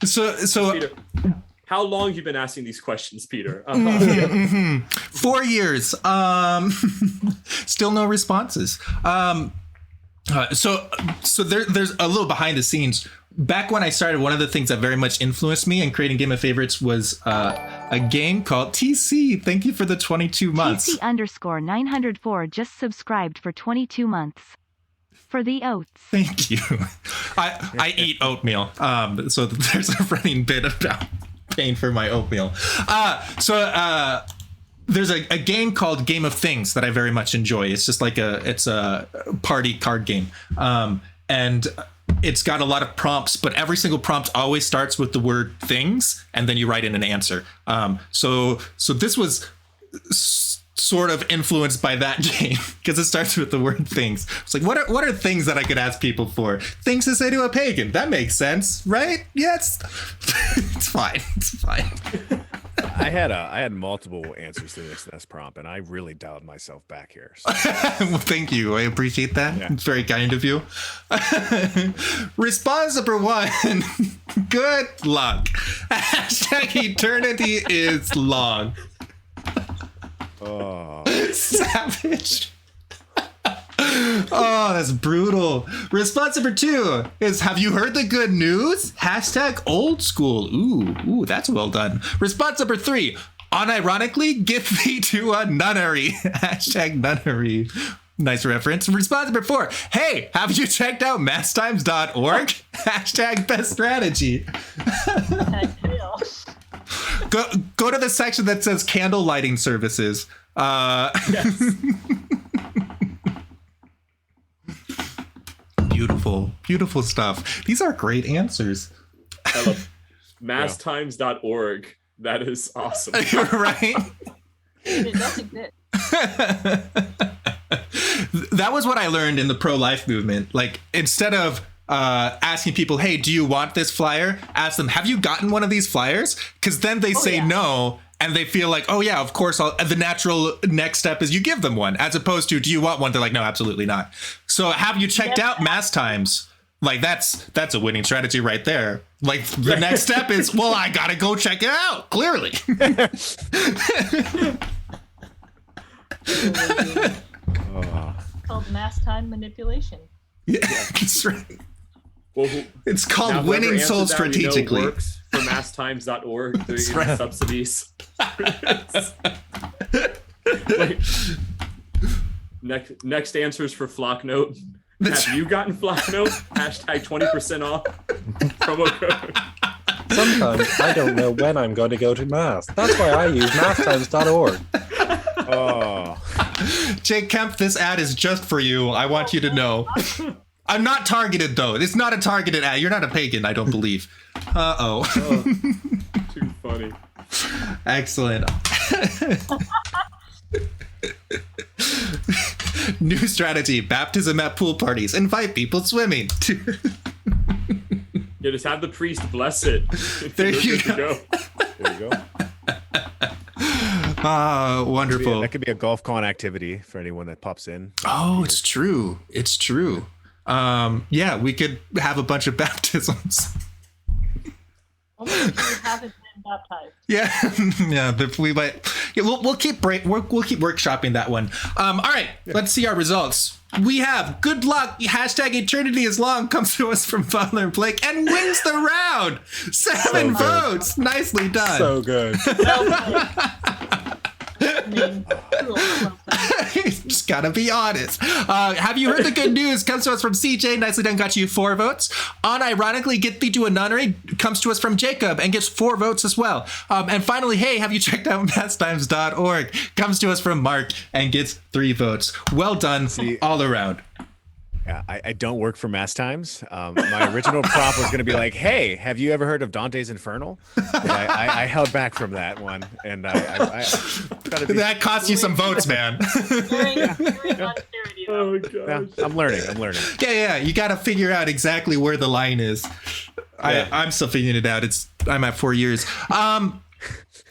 So Peter, how long have you been asking these questions, Peter? 4 years. Still no responses. So there's a little behind the scenes. Back when I started, one of the things that very much influenced me in creating Game of Favorites was a game called TC. Thank you for the 22 months. TC_904 just subscribed for 22 months. For the oats. Thank you. I eat oatmeal. So there's a running bit about paying for my oatmeal. There's a game called Game of Things that I very much enjoy. It's just like it's a party card game. And it's got a lot of prompts, but every single prompt always starts with the word things, and then you write in an answer. So this was sort of influenced by that game because it starts with the word things. It's like, what are things that I could ask people for? Things to say to a pagan. That makes sense, right? Yes. It's fine. It's fine. I had multiple answers to this prompt, and I really dialed myself back here. So. Well, thank you. I appreciate that. Yeah. It's very kind of you. Response number 1. Good luck. Hashtag eternity is long. Oh. Savage. Oh, that's brutal. Response number 2 is, have you heard the good news? Hashtag old school. Ooh, that's well done. Response number 3, unironically, get thee to a nunnery. Hashtag nunnery. Nice reference. Response number 4, hey, have you checked out masstimes.org? Hashtag best strategy. Go to the section that says candle lighting services. Yes. Beautiful stuff. These are great answers. I love masstimes.org. That is awesome. You're right. It does exist. That was what I learned in the pro-life movement. Like, instead of asking people, hey, do you want this flyer? Ask them, have you gotten one of these flyers? Because then they say no, and they feel like, oh yeah, of course. The natural next step is you give them one, as opposed to, do you want one? They're like, no, absolutely not. So have you checked out Mass Times? Like, that's a winning strategy right there. Like, the next step is, well, I gotta go check it out, clearly. Called mass time manipulation. Yeah, that's right. Well, it's called winning souls strategically. Works for masstimes.org doing right. subsidies. Like, next answers for Flocknote. Have you gotten Flocknote? Hashtag 20% off. Promo code. Sometimes I don't know when I'm going to go to mass. That's why I use masstimes.org. Oh. Jake Kemp, this ad is just for you. I want you to know. I'm not targeted, though. It's not a targeted ad. You're not a pagan, I don't believe. Uh-oh. Too funny. Excellent. New strategy: baptism at pool parties. Invite people swimming. Yeah, just have the priest bless it. There you go. There you go. Ah, wonderful. That could be a golf con activity for anyone that pops in. Oh, it's true. It's true. Yeah, we could have a bunch of baptisms. Only if you haven't been baptized. Yeah, yeah, but we might. Yeah, we'll keep workshopping that one. All right, let's see our results. We have good luck. Hashtag eternity is long comes to us from Butler and Blake and wins the round. 7 votes. Nicely done. So good. I mean, Just gotta be honest. Have you heard the good news? Comes to us from CJ. Nicely done. Got you 4 votes. Unironically, get thee to a nunnery comes to us from Jacob and gets 4 votes as well. And finally, hey, have you checked out masstimes.org? Comes to us from Mark and gets 3 votes. Well done all around. Yeah, I don't work for Mass Times. My original prompt was going to be like, hey, have you ever heard of Dante's Infernal? And I held back from that one. And that cost you some votes, man. Oh, gosh. Yeah, I'm learning. Yeah. You got to figure out exactly where the line is. Yeah. I'm still figuring it out. I'm at 4 years.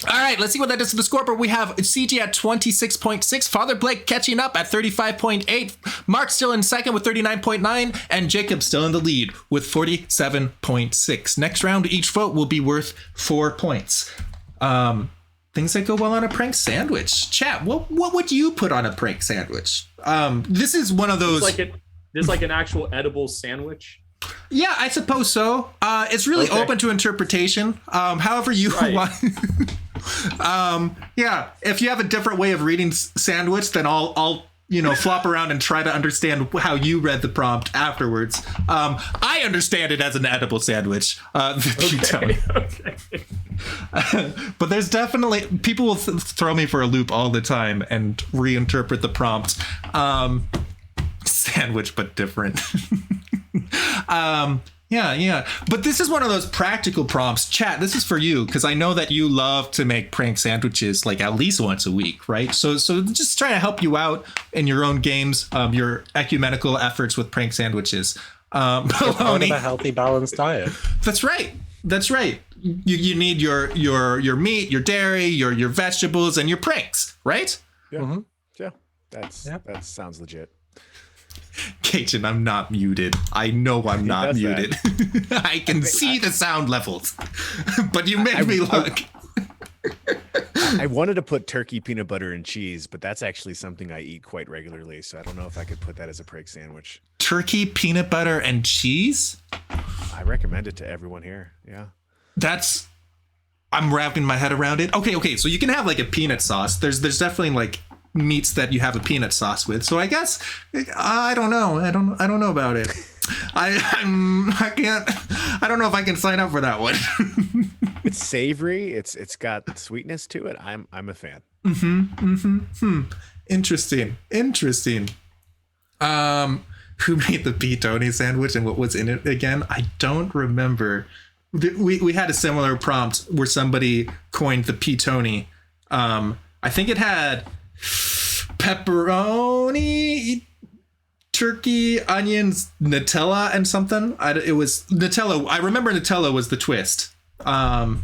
All right, let's see what that does to the scoreboard. We have CG at 26.6, Father Blake catching up at 35.8, Mark still in second with 39.9, and Jacob still in the lead with 47.6. Next round, each vote will be worth 4 points. Things that go well on a prank sandwich. Chat, what would you put on a prank sandwich? This is one of those... There's like an actual edible sandwich. Yeah, I suppose so. It's really open to interpretation. However you want. Yeah, if you have a different way of reading sandwich, then I'll flop around and try to understand how you read the prompt afterwards. I understand it as an edible sandwich. Okay. But there's definitely people will throw me for a loop all the time and reinterpret the prompt. Sandwich, but different. Yeah. But this is one of those practical prompts. Chat, this is for you, because I know that you love to make prank sandwiches like at least once a week, right? So just trying to help you out in your own games, your ecumenical efforts with prank sandwiches. Part of a healthy, balanced diet. That's right. You need your meat, your dairy, your vegetables, and your pranks, right? Yeah. Mm-hmm. Yeah. That sounds legit. Cajun, I'm not muted. I know I'm not muted. I can see the sound levels, but you make me look. I wanted to put turkey, peanut butter, and cheese, but that's actually something I eat quite regularly. So I don't know if I could put that as a prank sandwich. Turkey, peanut butter, and cheese? I recommend it to everyone here. Yeah. I'm wrapping my head around it. Okay. So you can have like a peanut sauce. There's definitely like meats that you have a peanut sauce with. So I guess I don't know. I don't know about it. I don't know if I can sign up for that one. It's savory. It's got sweetness to it. I'm a fan. Interesting. Who made the P-Tony sandwich and what was in it again? I don't remember. We had a similar prompt where somebody coined the P-Tony. I think it had pepperoni, turkey, onions, Nutella, and something. It was Nutella. I remember Nutella was the twist. I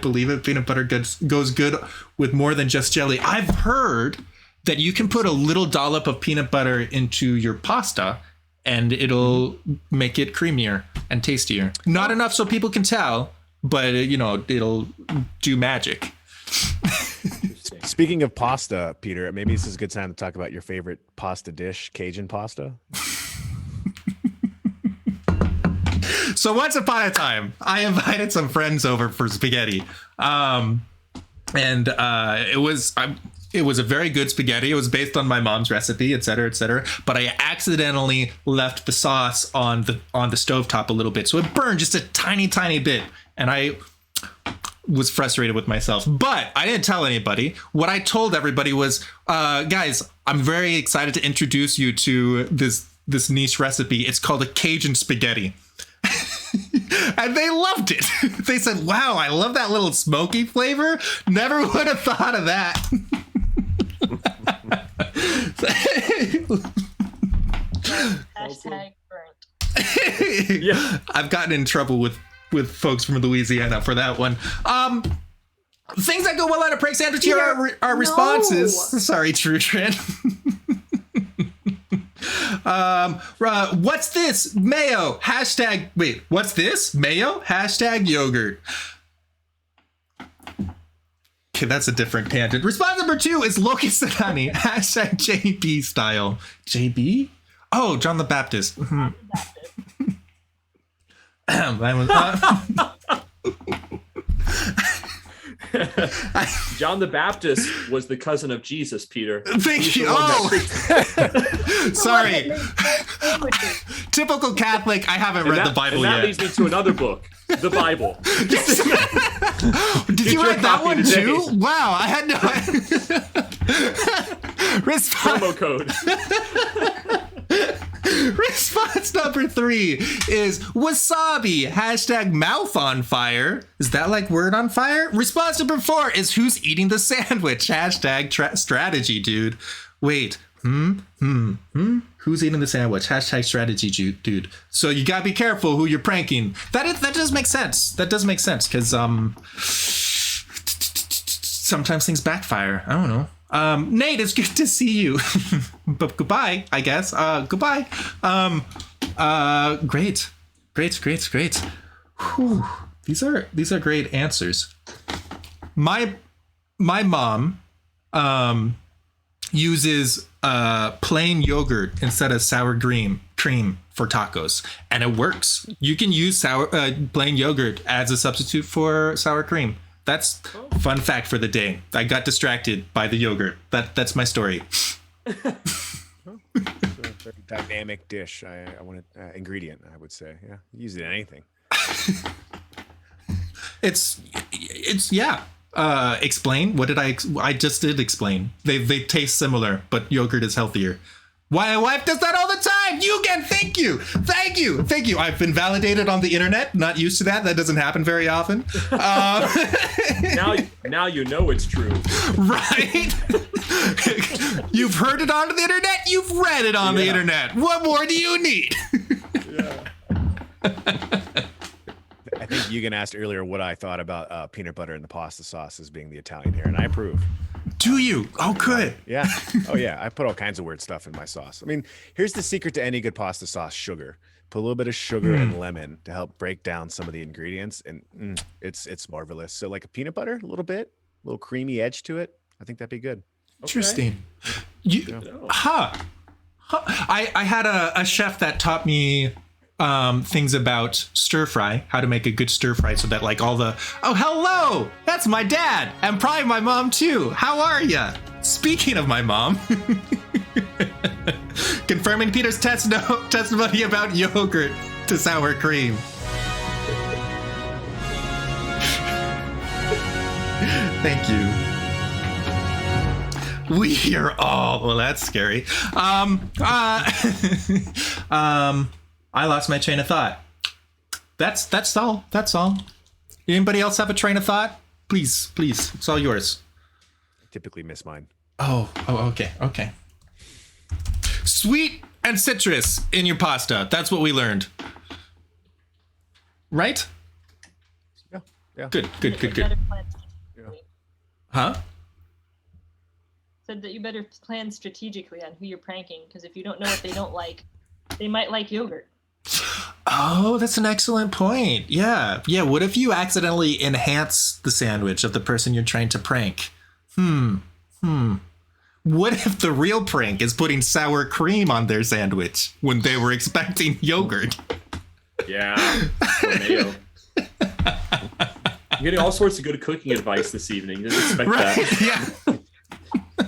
believe it. Peanut butter goes good with more than just jelly. I've heard that you can put a little dollop of peanut butter into your pasta and it'll make it creamier and tastier. Not enough so people can tell, but it'll do magic. Speaking of pasta, Peter, maybe this is a good time to talk about your favorite pasta dish, Cajun pasta. So once upon a time, I invited some friends over for spaghetti. And it was a very good spaghetti. It was based on my mom's recipe, et cetera, et cetera. But I accidentally left the sauce on the stovetop a little bit. So it burned just a tiny, tiny bit. And I was frustrated with myself. But I didn't tell anybody. What I told everybody was, guys, I'm very excited to introduce you to this niche recipe. It's called a Cajun spaghetti. And they loved it. They said, wow, I love that little smoky flavor. Never would have thought of that. Hashtag burnt. Yeah. I've gotten in trouble with folks from Louisiana for that one. Things that go well on a prank sandwich here are responses. Sorry, True Trend. What's this? Mayo. Hashtag. Wait, what's this? Mayo? Hashtag yogurt. Okay, that's a different tangent. Response number 2 is locust and honey. Hashtag JB style. JB? Oh, John the Baptist. John the Baptist was the cousin of Jesus, Peter. Thank you. Oh, sorry. Typical Catholic. I haven't read the Bible and that yet. leads me to another book, the Bible. Did you read that one today. too? Wow, I had no Promo code. Response number 3 is wasabi. Hashtag mouth on fire. Is that like word on fire? Response number 4 is who's eating the sandwich. Hashtag strategy, dude. Wait. Who's eating the sandwich? Hashtag strategy, dude. So you gotta be careful who you're pranking. That does make sense. That does make sense because sometimes things backfire. I don't know. Nate, it's good to see you. But goodbye, I guess. Goodbye. Great. Whew. These are great answers. My mom uses plain yogurt instead of sour cream for tacos, and it works. You can use plain yogurt as a substitute for sour cream. That's fun fact for the day. I got distracted by the yogurt. That's my story. It's a very dynamic dish. I want an ingredient, I would say. Yeah, use it in anything. It's yeah. Explain. What did I just did explain. They taste similar, but yogurt is healthier. My wife does that all the time. You again, thank you. Thank you. Thank you. I've been validated on the internet. Not used to that. That doesn't happen very often. Now you know it's true. Right? You've heard it on the internet. You've read it on the internet. What more do you need? I think Eugen asked earlier what I thought about peanut butter and the pasta sauce as being the Italian here, and I approve. Do you? Oh, good. Yeah. Oh, yeah. I put all kinds of weird stuff in my sauce. I mean, here's the secret to any good pasta sauce: sugar. Put a little bit of sugar and lemon to help break down some of the ingredients, and it's marvelous. So, like a peanut butter, a little creamy edge to it. I think that'd be good. Interesting. I had a chef that taught me things about stir fry, how to make a good stir fry, so that like all the hello, that's my dad and probably my mom too. How are ya? Speaking of my mom, confirming Peter's testimony about yogurt to sour cream. Thank you. We are all well. That's scary. I lost my train of thought. That's all. That's all. Anybody else have a train of thought? Please, it's all yours. I typically miss mine. Oh, okay. Sweet and citrus in your pasta. That's what we learned. Right? Yeah. Good. Yeah. Huh? Said that you better plan strategically on who you're pranking, because if you don't know what they don't like, they might like yogurt. Oh, that's an excellent point. Yeah. What if you accidentally enhance the sandwich of the person you're trying to prank? What if the real prank is putting sour cream on their sandwich when they were expecting yogurt? Yeah. Or mayo. I'm getting all sorts of good cooking advice this evening. Didn't expect that. Yeah.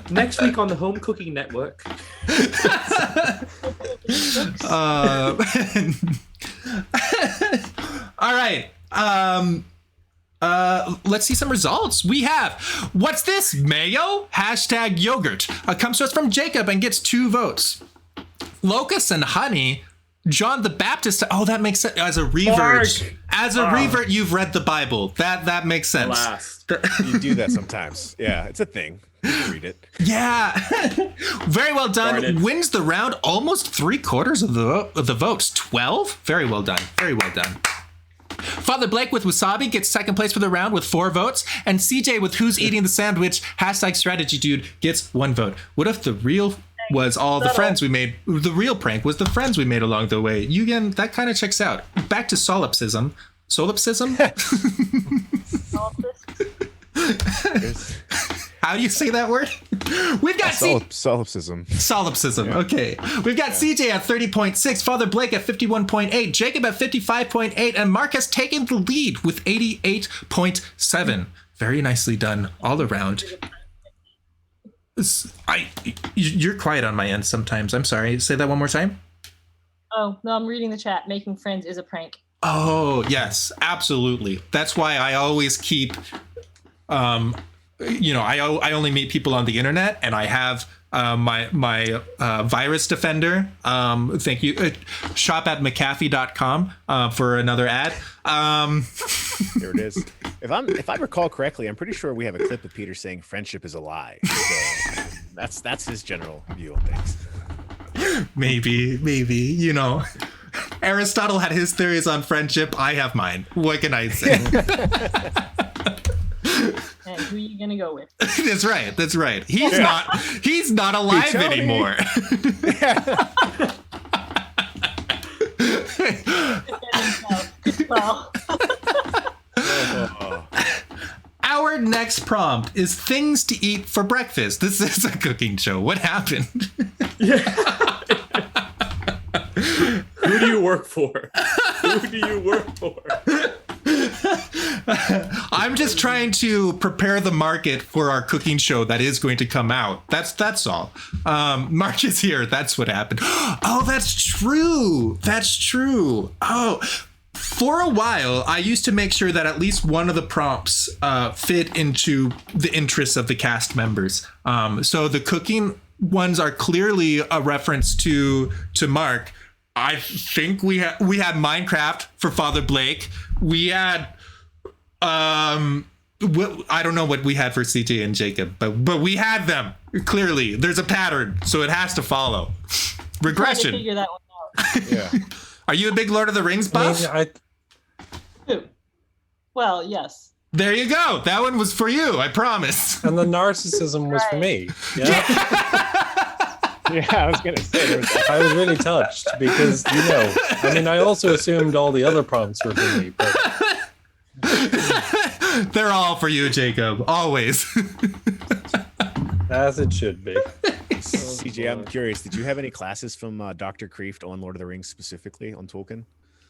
Next week on the Home Cooking Network. All right. Let's see some results. We have, what's this? Mayo? Hashtag yogurt. Comes to us from Jacob and gets 2 votes. Locust and honey. John the Baptist. Oh, that makes sense. As a revert. Revert, you've read the Bible. That makes sense. Last. You do that sometimes. Yeah, it's a thing. Read it. Yeah. Very well done. Wins the round almost 3/4 of the votes. 12. Very well done. Father Blake with wasabi gets second place for the round with 4 votes. And CJ with who's eating the sandwich, hashtag strategy dude, gets 1 vote. What if the real was all the friends we made? The real prank was the friends we made along the way. Eugen, that kind of checks out. Back to solipsism. Solipsism? How do you say that word? We've got solipsism. Solipsism. Yeah. Okay. We've got CJ at 30.6, Father Blake at 51.8, Jacob at 55.8, and Mark has taken the lead with 88.7. Very nicely done all around. You're quiet on my end sometimes. I'm sorry. Say that one more time. Oh, no, I'm reading the chat. Making friends is a prank. Oh, yes, absolutely. That's why I always keep I only meet people on the internet, and I have my virus defender. Thank you. Shop at McAfee.com for another ad. There it is. If I recall correctly, I'm pretty sure we have a clip of Peter saying friendship is a lie. So that's his general view of things. Maybe, Aristotle had his theories on friendship. I have mine. What can I say? And who are you gonna go with? That's right. He's not alive anymore. Well. Our next prompt is things to eat for breakfast. This is a cooking show. What happened? Who do you work for? I'm just trying to prepare the market for our cooking show that is going to come out. That's all. Mark is here. That's what happened. Oh, that's true. Oh, for a while, I used to make sure that at least one of the prompts fit into the interests of the cast members. So the cooking ones are clearly a reference to Mark. I think we had Minecraft for Father Blake. We had I don't know what we had for CJ and Jacob, but we had them. Clearly, there's a pattern, so it has to follow. Regression. Figure that one out. Yeah. Are you a big Lord of the Rings buff? Who? Well, yes. There you go. That one was for you, I promise. And the narcissism was for me. Yeah. Yeah, I was gonna say. I was really touched because, I mean, I also assumed all the other prompts were for me, but They're all for you, Jacob. Always. as it should be. CJ, I'm curious. Did you have any classes from Dr. Kreeft on Lord of the Rings specifically on Tolkien?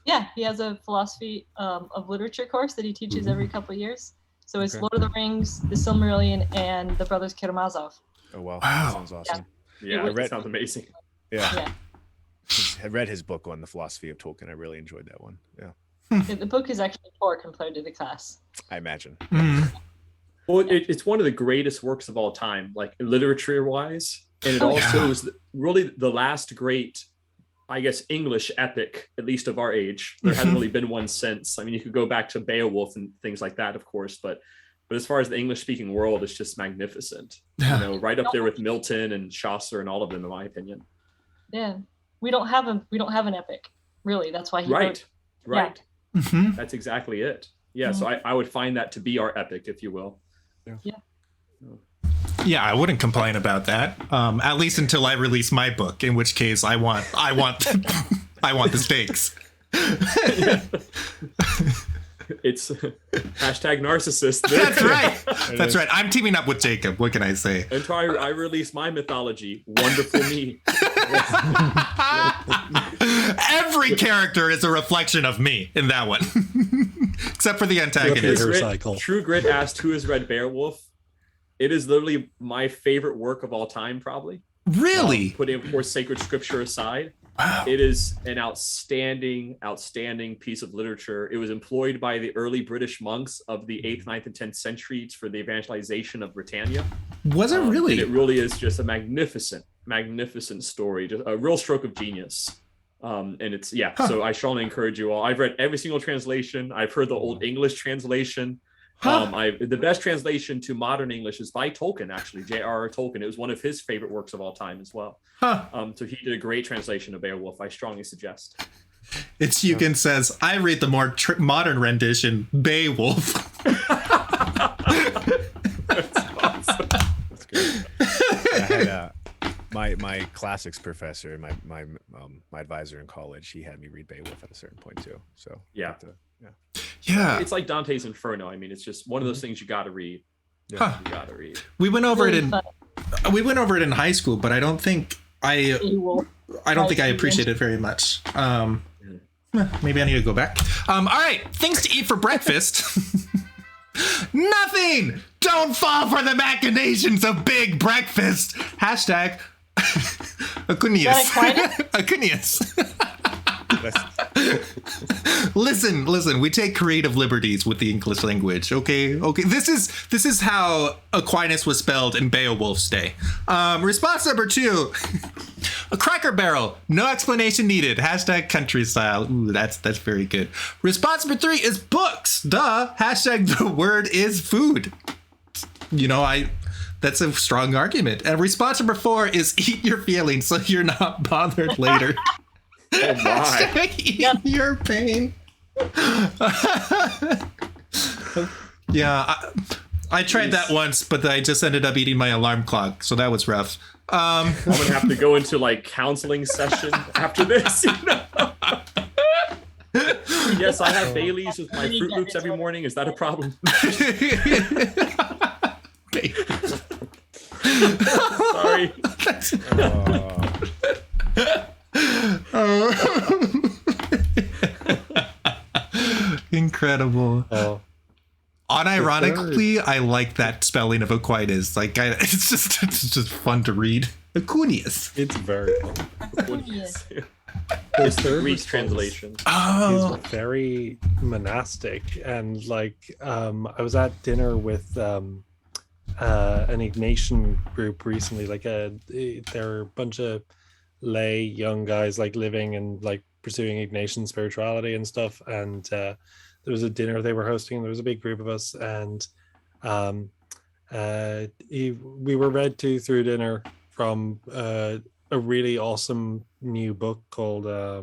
Yeah, he has a philosophy of literature course that he teaches every couple of years. So it's Lord of the Rings, the Silmarillion, and the Brothers Karamazov. Oh wow, Wow. That sounds awesome. Yeah, it sounds amazing. Yeah. I read his book on the philosophy of Tolkien. I really enjoyed that one. Yeah, The book is actually poor compared to the class. I imagine. Well, it's one of the greatest works of all time, like literature-wise, and it also is really the last great, I guess, English epic, at least of our age. There hasn't really been one since. I mean, you could go back to Beowulf and things like that, of course, but as far as the English-speaking world, it's just magnificent. Right up there with Milton and Chaucer and all of them, in my opinion. Yeah, we don't have an epic, really. That's why he wrote. Right. Mm-hmm. That's exactly it. Yeah, so I would find that to be our epic, if you will. Yeah, I wouldn't complain about that. At least until I release my book, in which case I want I want the stakes. It's hashtag narcissist. That's right. That's right. I'm teaming up with Jacob. What can I say? Until I release my mythology, wonderful me. Every character is a reflection of me in that one, except for the antagonist. True Grit asked, "Who has read Beowulf?" It is literally my favorite work of all time, probably. Really? Putting, of course, sacred scripture aside. Wow. It is an outstanding piece of literature. It was employed by the early British monks of the 8th, 9th, and 10th centuries for the evangelization of Britannia. Was it really? And it really is just a magnificent story, just a real stroke of genius. And it's, so I strongly encourage you all. I've read every single translation. I've heard the Old English translation. The best translation to modern English is by Tolkien, actually, J.R.R. Tolkien. It was one of his favorite works of all time as well. So he did a great translation of Beowulf. I strongly suggest. It's Hugan says, I read the more modern rendition, Beowulf. That's awesome. That's good. I had my classics professor, my advisor in college. He had me read Beowulf at a certain point too. So yeah. It's like Dante's Inferno. I mean, it's just one of those things you got to read. You got to read. We went over it in high school, but I don't think I appreciate it very much. Maybe I need to go back. All right, things to eat for breakfast. Nothing. Don't fall for the machinations of big breakfast. Hashtag Acunius. Acunius. Listen, we take creative liberties with the English language. Okay. This is how Aquinas was spelled in Beowulf's day. Response number 2. A Cracker Barrel, no explanation needed. Hashtag country style. Ooh, that's very good. Response number 3 is books. Duh. Hashtag the word is food. That's a strong argument. And response number 4 is eat your feelings so you're not bothered later. Oh my. Eat your pain. Yeah, I tried that once, but I just ended up eating my alarm clock, so that was rough. I'm gonna have to go into like counseling session after this. Yes, I have Baileys with my Fruit Loops every morning. Is that a problem? Sorry. Incredible. Unironically, I like that spelling of Aquinas. Like, it's just fun to read. Acunius. It's very fun. Acunius. His third Greek translation. is very monastic, and like I was at dinner with an Ignatian group recently. Like they're a bunch of lay young guys like living and like pursuing Ignatian spirituality and stuff. And there was a dinner they were hosting. There was a big group of us, and we were read to through dinner from a really awesome new book called I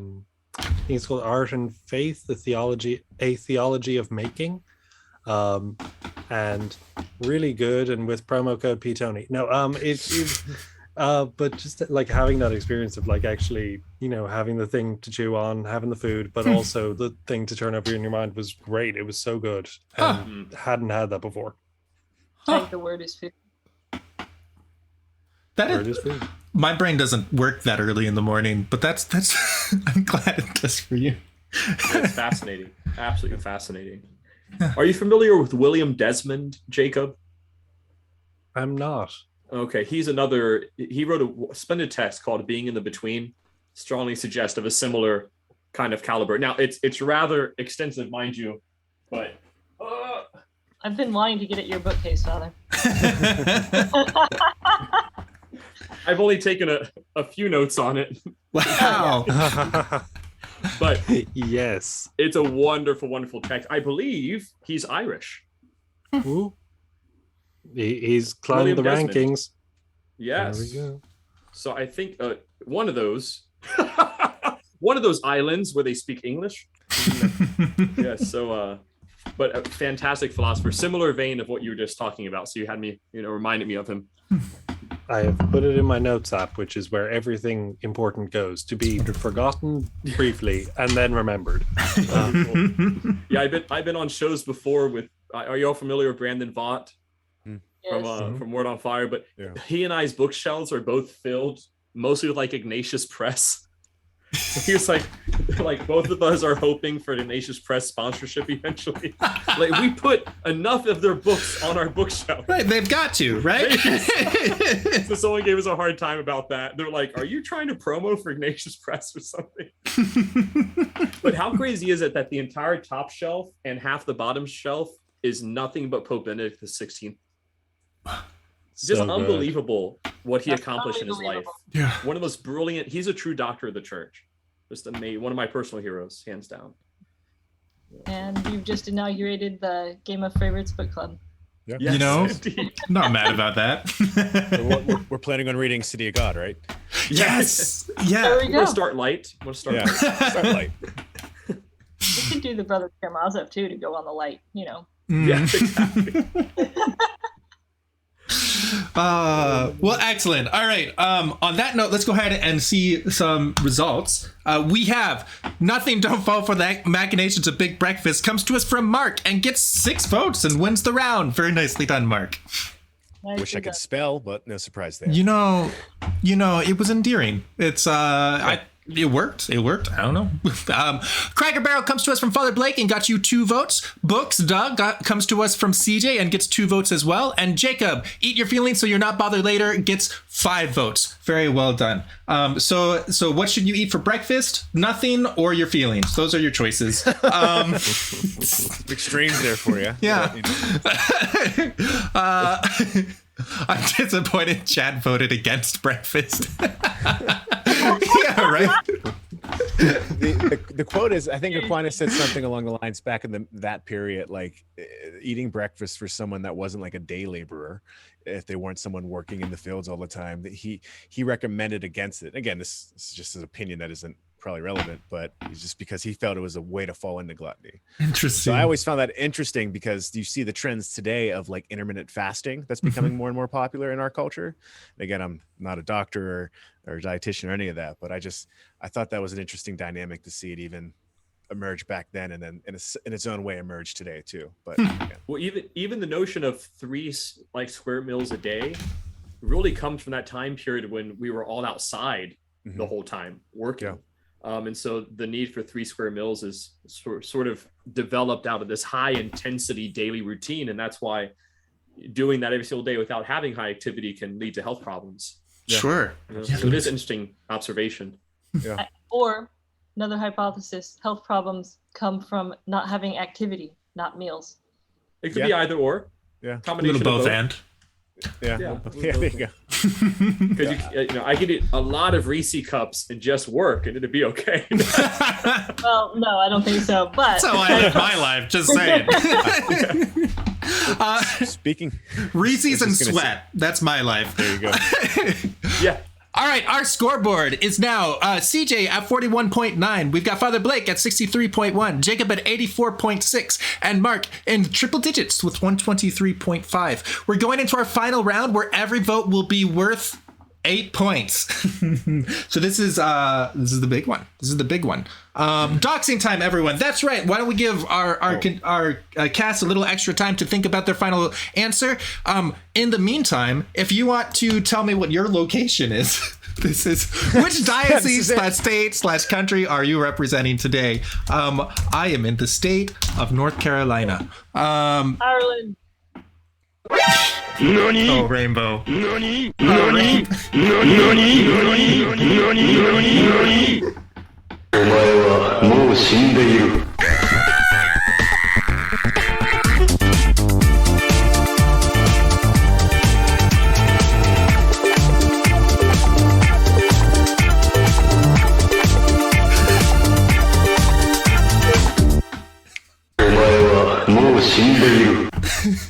think it's called Art and Faith: a Theology of Making, and really good, and with promo code PTony. No, but just like having that experience of like actually, having the thing to chew on, having the food, but also the thing to turn over in your mind was great. It was so good, and hadn't had that before. I think the word is food. Is food. My brain doesn't work that early in the morning, but that's I'm glad it does for you. It's fascinating. Absolutely fascinating. Are you familiar with William Desmond, Jacob? I'm not. Okay, he wrote a splendid text called Being in the Between, strongly suggestive of a similar kind of caliber. Now, it's rather extensive, mind you, but... I've been wanting to get at your bookcase, Father. I've only taken a few notes on it. Wow. But yes, it's a wonderful, wonderful text. I believe he's Irish. Ooh. He's climbed William the Desmond. Rankings. Yes. There we go. So I think one of those islands where they speak English. Yes. So, but a fantastic philosopher, similar vein of what you were just talking about. So you had me, reminded me of him. I have put it in my notes app, which is where everything important goes, to be forgotten briefly and then remembered. Yeah, I've been on shows before with. Are you all familiar with Brandon Vaught from Word on Fire? But he and I's bookshelves are both filled mostly with like Ignatius Press. He was like both of us are hoping for an Ignatius Press sponsorship eventually. Like we put enough of their books on our bookshelf. Right, they've got to, right? So someone gave us a hard time about that. They're like, "Are you trying to promo for Ignatius Press or something?" But how crazy is it that the entire top shelf and half the bottom shelf is nothing but Pope Benedict XVI? Just So unbelievable what he That's accomplished in his life. Yeah. One of the most brilliant. He's a true doctor of the church. Just amazing. One of my personal heroes, hands down. And you've just inaugurated the Game of Favorites book club. Yeah. Yes, Not mad about that. We're planning on reading City of God, right? Yes. There Yeah. we We're go. gonna start light. Start light. We could do the Brother Karamazov too to go on the light, Yeah, exactly. Well, excellent. All right. On that note, let's go ahead and see some results. We have Nothing Don't Fall for the Machinations of Big Breakfast comes to us from Mark and gets 6 votes and wins the round. Very nicely done, Mark. Wish I could spell, but no surprise there. You know, it was endearing. It's it worked. I don't know. Cracker Barrel comes to us from Father Blake and got you 2 votes. Books Doug comes to us from CJ and gets 2 votes as well. And Jacob, Eat Your Feelings So You're Not Bothered Later, gets 5 votes. Very well done. So what should you eat for breakfast? Nothing or your feelings. Those are your choices. Extremes there for you. Yeah. I'm disappointed Chad voted against breakfast. Yeah, right. The quote is, I think Aquinas said something along the lines back in that period, like eating breakfast for someone that wasn't like a day laborer, if they weren't someone working in the fields all the time, that he recommended against it. Again, this is just an opinion that isn't probably relevant, but it's just because he felt it was a way to fall into gluttony. Interesting. So I always found that interesting because you see the trends today of like intermittent fasting that's becoming more and more popular in our culture. Again, I'm not a doctor or a dietitian or any of that, but I thought that was an interesting dynamic to see it even emerge back then, and then in its own way emerge today too. But again. Well, even the notion of 3 like square meals a day really comes from that time period when we were all outside the whole time working. Yeah. And so the need for 3 square meals is sort of developed out of this high intensity daily routine. And that's why doing that every single day without having high activity can lead to health problems. Sure. So it is an interesting observation. Yeah. Or another hypothesis, health problems come from not having activity, not meals. It could be either or. Yeah. A Combination little of both and. Yeah, there you go. Because I could eat a lot of Reese cups and just work, and it'd be okay. Well, no, I don't think so. But That's how I live my life. Just saying. Speaking Reese's and sweat. That's my life. There you go. Yeah. All right, our scoreboard is now CJ at 41.9. We've got Father Blake at 63.1, Jacob at 84.6, and Mark in triple digits with 123.5. We're going into our final round where every vote will be worth 8 points. So this is the big one. This is the big one. Doxing time, everyone. That's right. Why don't we give our cast a little extra time to think about their final answer? In the meantime, if you want to tell me what your location is, this is which diocese / state / country are you representing today? I am in the state of North Carolina. Ireland. NANI? Oh, Rainbow. NANI? NANI? NANI? NANI? お前はもう死んでいる。お前はもう死んでいる。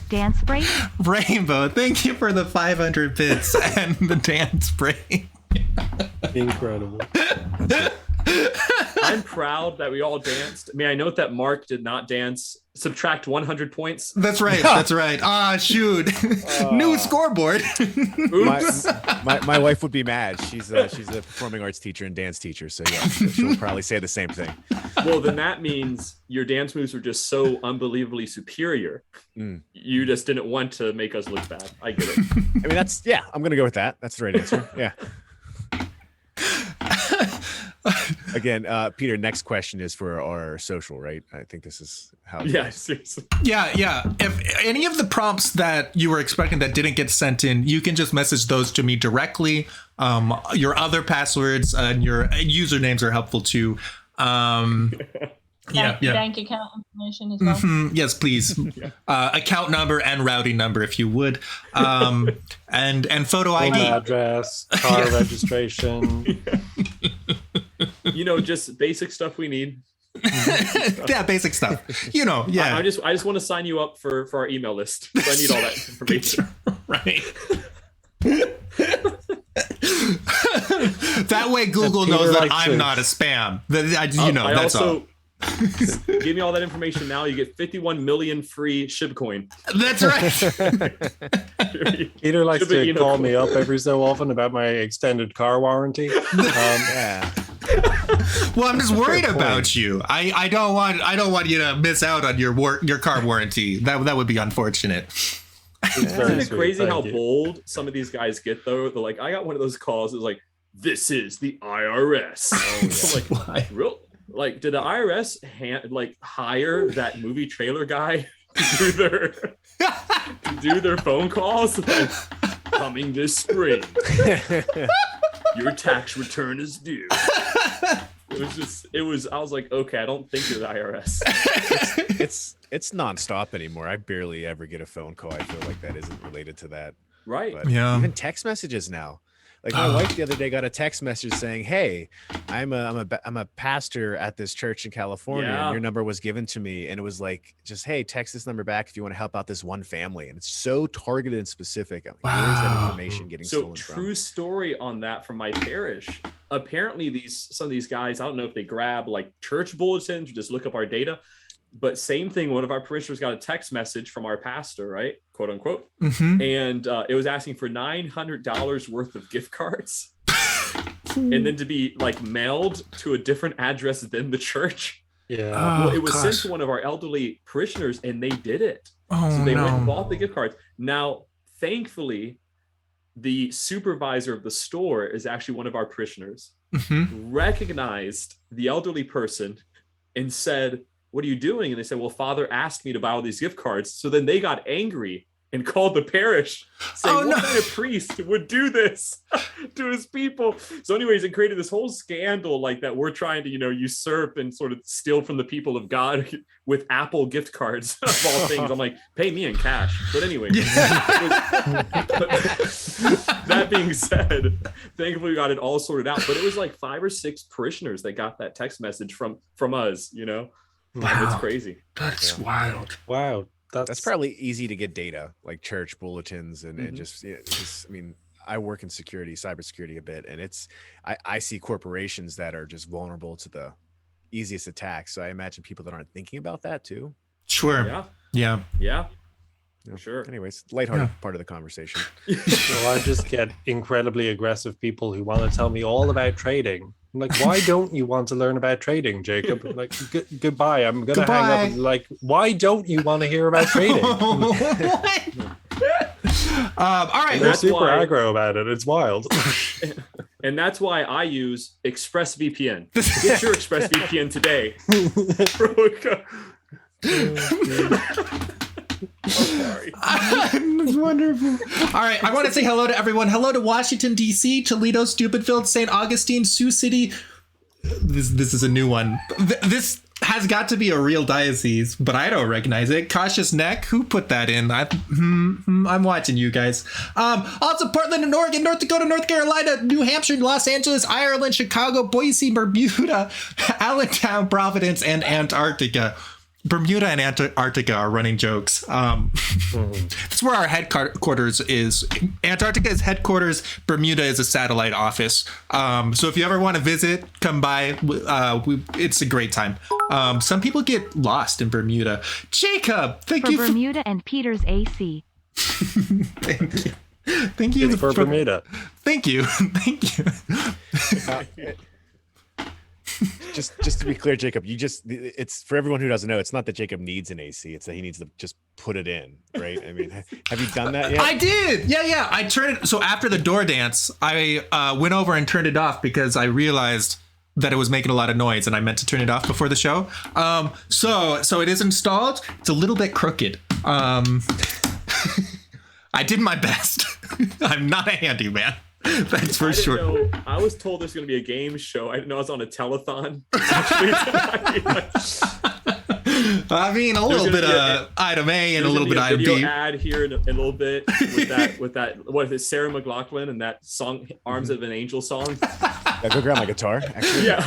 Dance break? Rainbow, thank you for the 500 bits and the dance break. Incredible. I'm proud that we all danced. May I note that Mark did not dance. Subtract 100 points. That's right. That's right. Ah, shoot. New scoreboard. Oops. My wife would be mad. She's a performing arts teacher and dance teacher, so yeah, she'll probably say the same thing. Well, then that means your dance moves were just so unbelievably superior. You just didn't want to make us look bad. I get it. I mean, I'm gonna go with that. That's the right answer. Yeah. Again, Peter, next question is for our social, right? I think this is how. Yeah, seriously. Yeah. If any of the prompts that you were expecting that didn't get sent in, you can just message those to me directly. Your other passwords and your usernames are helpful too. Bank account information as well. Yes, please. Account number and routing number, if you would. And photo Home ID. address, car registration. Just basic stuff we need. Yeah, basic stuff. Yeah. I just want to sign you up for our email list. So I need all that information. Right. That way Google knows that I'm not a spam. That's all. Give me all that information now. You get 51 million free shibcoin. That's right. Peter likes to call me up every so often about my extended car warranty. Yeah. Well, I'm just worried about you. I don't want you to miss out on your car warranty. That would be unfortunate. Isn't it crazy how bold some of these guys get though? They're like, I got one of those calls. It's like, this is the IRS. I'm like, why? Real? Like, did the IRS hire that movie trailer guy to do their phone calls? Like, coming this spring, your tax return is due. I was like, okay, I don't think you're the IRS. It's nonstop anymore. I barely ever get a phone call. I feel like that isn't related to that. Right. But even text messages now. Like my wife the other day got a text message saying, "Hey, I'm a pastor at this church in California, and your number was given to me." And it was like, just, "Hey, text this number back if you want to help out this one family." And it's so targeted and specific. I'm like, where's that information getting stolen from? True story on that from my parish. Apparently, some of these guys, I don't know if they grab like church bulletins or just look up our data. But same thing, one of our parishioners got a text message from our pastor, right? Quote unquote. Mm-hmm. And it was asking for $900 worth of gift cards. And then to be like mailed to a different address than the church. Yeah. Well, it was sent to one of our elderly parishioners and they did it. So they went and bought the gift cards. Now, thankfully, the supervisor of the store is actually one of our parishioners, recognized the elderly person and said, "What are you doing?" And they said, "Well, Father asked me to buy all these gift cards." So then they got angry and called the parish saying, Oh, no. what kind of priest would do this to his people? So anyways, it created this whole scandal like that we're trying to, usurp and sort of steal from the people of God with Apple gift cards of all things. I'm like, pay me in cash. But anyway, that being said, thankfully we got it all sorted out. But it was like 5 or 6 parishioners that got that text message from us, Wow. It's crazy. That's wild. Wow. That's probably easy to get data, like church bulletins and Mm-hmm. just, I mean, I work in security, cybersecurity a bit, and I see corporations that are just vulnerable to the easiest attacks. So I imagine people that aren't thinking about that too. Sure. Yeah. Yeah. Yeah. Yeah. Sure. Anyways, lighthearted part of the conversation. Well, I just get incredibly aggressive people who want to tell me all about trading. I'm like, why don't you want to learn about trading, Jacob? Like, goodbye. I'm gonna hang up. And like, why don't you want to hear about trading? All right. They're that's super why- aggro about it. It's wild. And that's why I use ExpressVPN. Get your ExpressVPN today. Sorry. Wonderful. All right. I want to say hello to everyone. Hello to Washington, D.C., Toledo, Stupidville, St. Augustine, Sioux City. This is a new one. This has got to be a real diocese, but I don't recognize it. Cautious Neck. Who put that in? I'm watching you guys. Also, Portland and Oregon, North Dakota, North Carolina, New Hampshire, Los Angeles, Ireland, Chicago, Boise, Bermuda, Allentown, Providence, and Antarctica. Bermuda and Antarctica are running jokes. That's where our headquarters is. Antarctica is headquarters. Bermuda is a satellite office. So if you ever want to visit, come by. It's a great time. Some people get lost in Bermuda. Jacob, thank For you. Bermuda and Peter's AC. Thank you. Thank you It's for Bermuda. Thank you. Thank you. Just to be clear, Jacob, it's for everyone who doesn't know, it's not that Jacob needs an AC, it's that he needs to just put it in, right? I mean, have you done that yet? I did. Yeah. I turned it. So after the door dance, I went over and turned it off because I realized that it was making a lot of noise and I meant to turn it off before the show. So it is installed. It's a little bit crooked. I did my best. I'm not a handyman. That's for sure. I was told there's going to be a game show. I didn't know I was on a telethon. I mean, a little bit of item A and a little bit of item B. Ad here in a little bit with that. What is it? Sarah McLachlan and that song, "Arms of an Angel" song. Yeah, go grab my guitar. Actually. Yeah,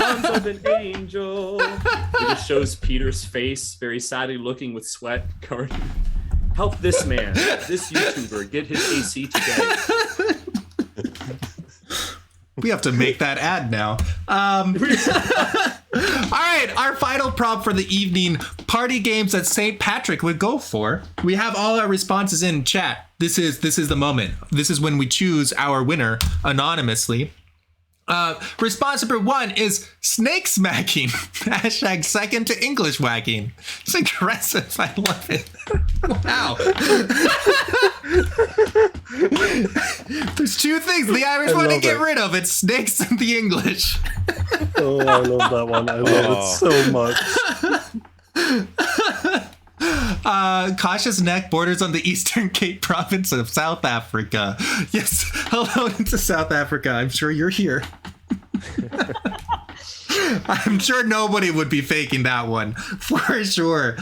"Arms of an Angel." It just shows Peter's face, very sadly looking with sweat covered. Help this man, this YouTuber, get his AC today. We have to make that ad now. All right, our final prompt for the evening: party games that St. Patrick would go for. We have all our responses in chat. This is the moment. This is when we choose our winner anonymously. Response number 1 is snake smacking. Hashtag second to English whacking. It's aggressive. I love it. Wow. There's 2 things the Irish want to love get it. rid of. It's snakes and the English. Oh, I love that one. I love it so much. Cautious Neck borders on the Eastern Cape province of South Africa. Yes, hello to South Africa. I'm sure you're here. I'm sure nobody would be faking that one for sure.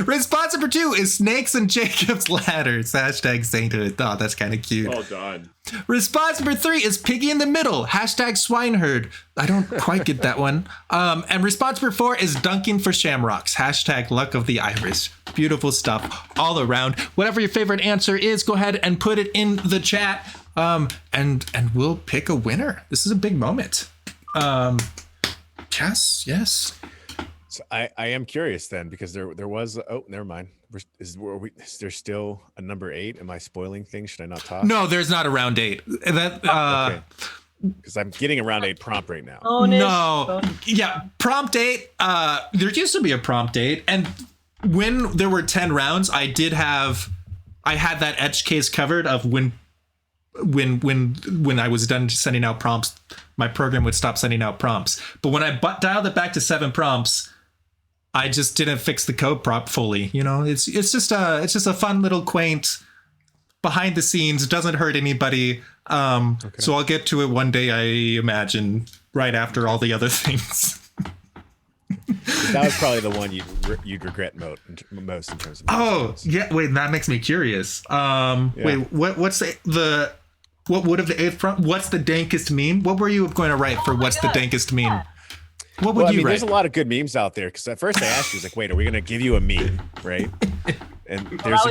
Response number 2 is snakes and Jacob's ladders. Hashtag sainthood. Oh, that's kind of cute. Well done. Response number 3 is piggy in the middle. Hashtag swineherd. I don't quite get that one. And response number 4 is dunking for shamrocks. Hashtag luck of the Irish. Beautiful stuff all around. Whatever your favorite answer is, go ahead and put it in the chat. And we'll pick a winner. This is a big moment. Yes. So I am curious then, because there was never mind. Is there still a number 8? Am I spoiling things? Should I not talk? No, there's not a round 8. That Okay. Because I'm getting a round 8 prompt right now. no. Yeah, prompt 8. There used to be a prompt 8, and when there were 10 rounds, I had that edge case covered of when I was done sending out prompts, my program would stop sending out prompts. But when I dialed it back to 7 prompts, I just didn't fix the code prop fully. You know, it's just a fun little quaint behind the scenes, doesn't hurt anybody. So I'll get to it one day, I imagine, right after all the other things. That was probably the one you'd regret most in terms of. Oh yeah, wait, that makes me curious. Wait, what's what would have the eighth prompt? What's the dankest meme? What were you going to write for what's the dankest meme? What would you write? There's a lot of good memes out there, because at first I asked you, like, wait, are we going to give you a meme, right? And there's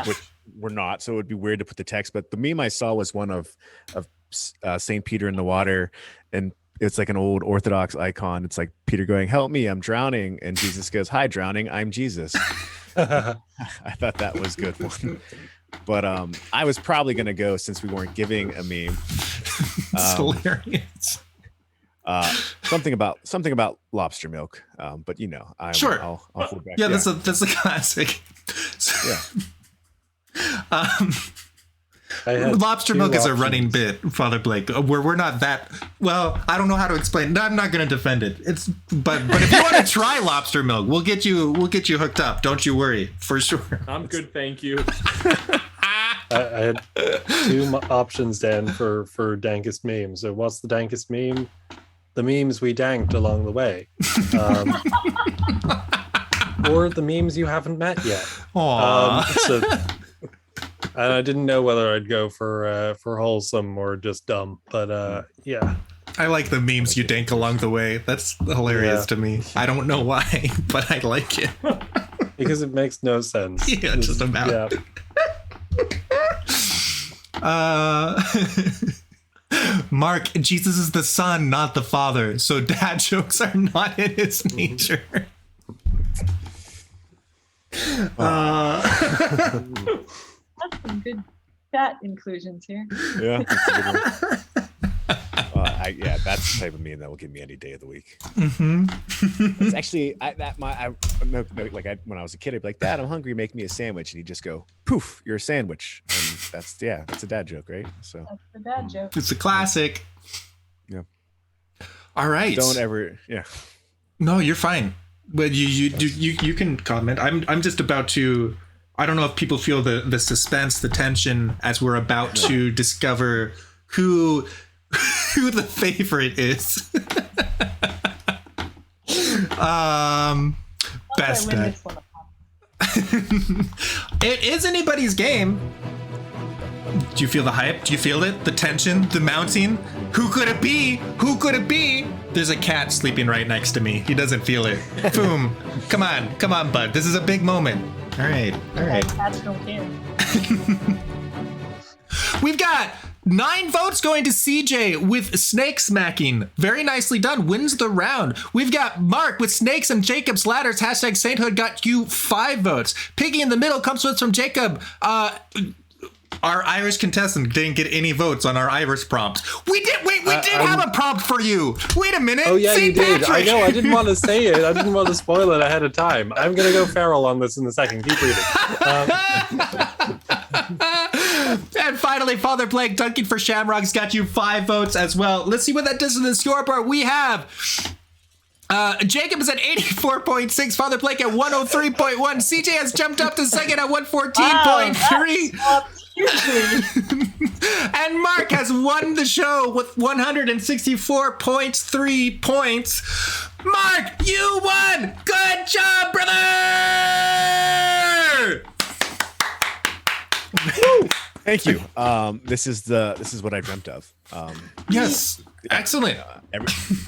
which we're not, so it would be weird to put the text. But the meme I saw was one of Saint Peter in the water, and it's like an old Orthodox icon. It's like Peter going, "Help me, I'm drowning," and Jesus goes, "Hi, drowning, I'm Jesus." I thought that was a good one. But I was probably going to go, since we weren't giving a meme. It's hilarious. Something about lobster milk. But sure. I'll hold back. Yeah, that's a classic. Lobster milk is a running bit, Father Blake. We're not that well. I don't know how to explain. I'm not going to defend it. But if you want to try lobster milk, we'll get you hooked up. Don't you worry, for sure. I'm good, thank you. I had two options, Dan, for dankest memes. So what's the dankest meme? The memes we danked along the way, or the memes you haven't met yet. And I didn't know whether I'd go for wholesome or just dumb, but yeah. I like the memes you dank along the way. That's hilarious to me. I don't know why, but I like it because it makes no sense. Yeah, just about. Yeah. Mark, Jesus is the son, not the father, so dad jokes are not in his nature. That's some good chat inclusions here. Yeah, that's a good one. That's the type of meme that will give me any day of the week. Mm-hmm. It's actually when I was a kid, I'd be like, "Dad, I'm hungry. Make me a sandwich," and he'd just go, "Poof, you're a sandwich." And that's a dad joke, right? So that's the dad joke. It's a classic. Yeah. All right. Don't ever. Yeah. No, you're fine. But you can comment. I'm just about to. I don't know if people feel the suspense, the tension, as we're about to discover who the favorite is. Best dad. It is anybody's game. Do you feel the hype? Do you feel it? The tension, the mounting? Who could it be? Who could it be? There's a cat sleeping right next to me. He doesn't feel it. Boom. Come on, bud. This is a big moment. All right. Cats don't care. We've got 9 votes going to CJ with snake smacking. Very nicely done. Wins the round. We've got Mark with snakes and Jacob's ladders. Hashtag sainthood got you 5 votes. Piggy in the middle comes with from Jacob. Our Irish contestant didn't get any votes on our Irish prompt. We did have a prompt for you. Wait a minute. Oh yeah, St. you did. Patrick. I know. I didn't want to say it. I didn't want to spoil it ahead of time. I'm gonna go feral on this in a second. Keep reading. And finally, Father Blake, dunking for Shamrock's got you 5 votes as well. Let's see what that does in the scoreboard. We have Jacob is at 84.6, Father Blake at 103.1. CJ has jumped up to second at 114.3. Wow, and Mark has won the show with 164.3 points. Mark, you won! Good job, brother! Thank you. This is what I dreamt of. Yes, excellent.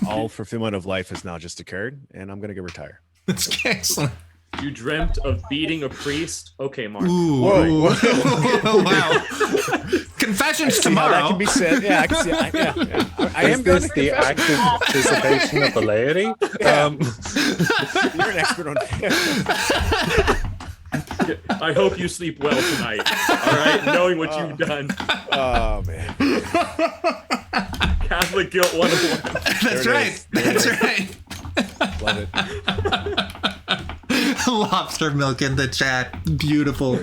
All fulfillment of life has now just occurred, and I'm gonna go retire. That's excellent. You dreamt of beating a priest? Okay, Mark. Ooh, Whoa. wow. Confessions tomorrow. That can be said. Yeah, I can see. I am Is this the active participation of the laity? You're an expert on. I hope you sleep well tonight. All right, knowing what you've done. Oh man. Catholic guilt 101. That's right. That's right. Love it. Lobster milk in the chat. Beautiful.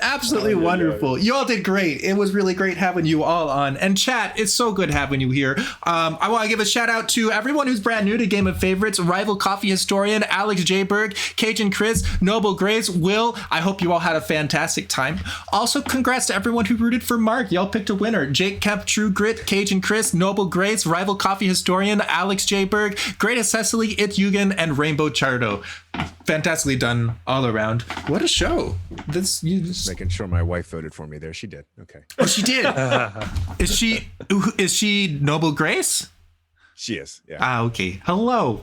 absolutely wonderful. You all did great. It was really great having you all on. And chat, it's so good having you here. I want to give a shout out to everyone who's brand new to Game of Favorites, Rival Coffee Historian, Alex J. Berg, Cajun Chris, Noble Grace, Will. I hope you all had a fantastic time. Also, congrats to everyone who rooted for Mark. Y'all picked a winner. Jake Kemp, True Grit, Cajun Chris, Noble Grace, Rival Coffee Historian, Alex J. Berg, Greatest Cecily, It Yugen, and Rainbow Chardo. Fantastically done all around. What a show. Making sure my wife voted for me there. She did. Okay. Oh, she did. Is she Noble Grace? She is. Yeah. Okay. Hello.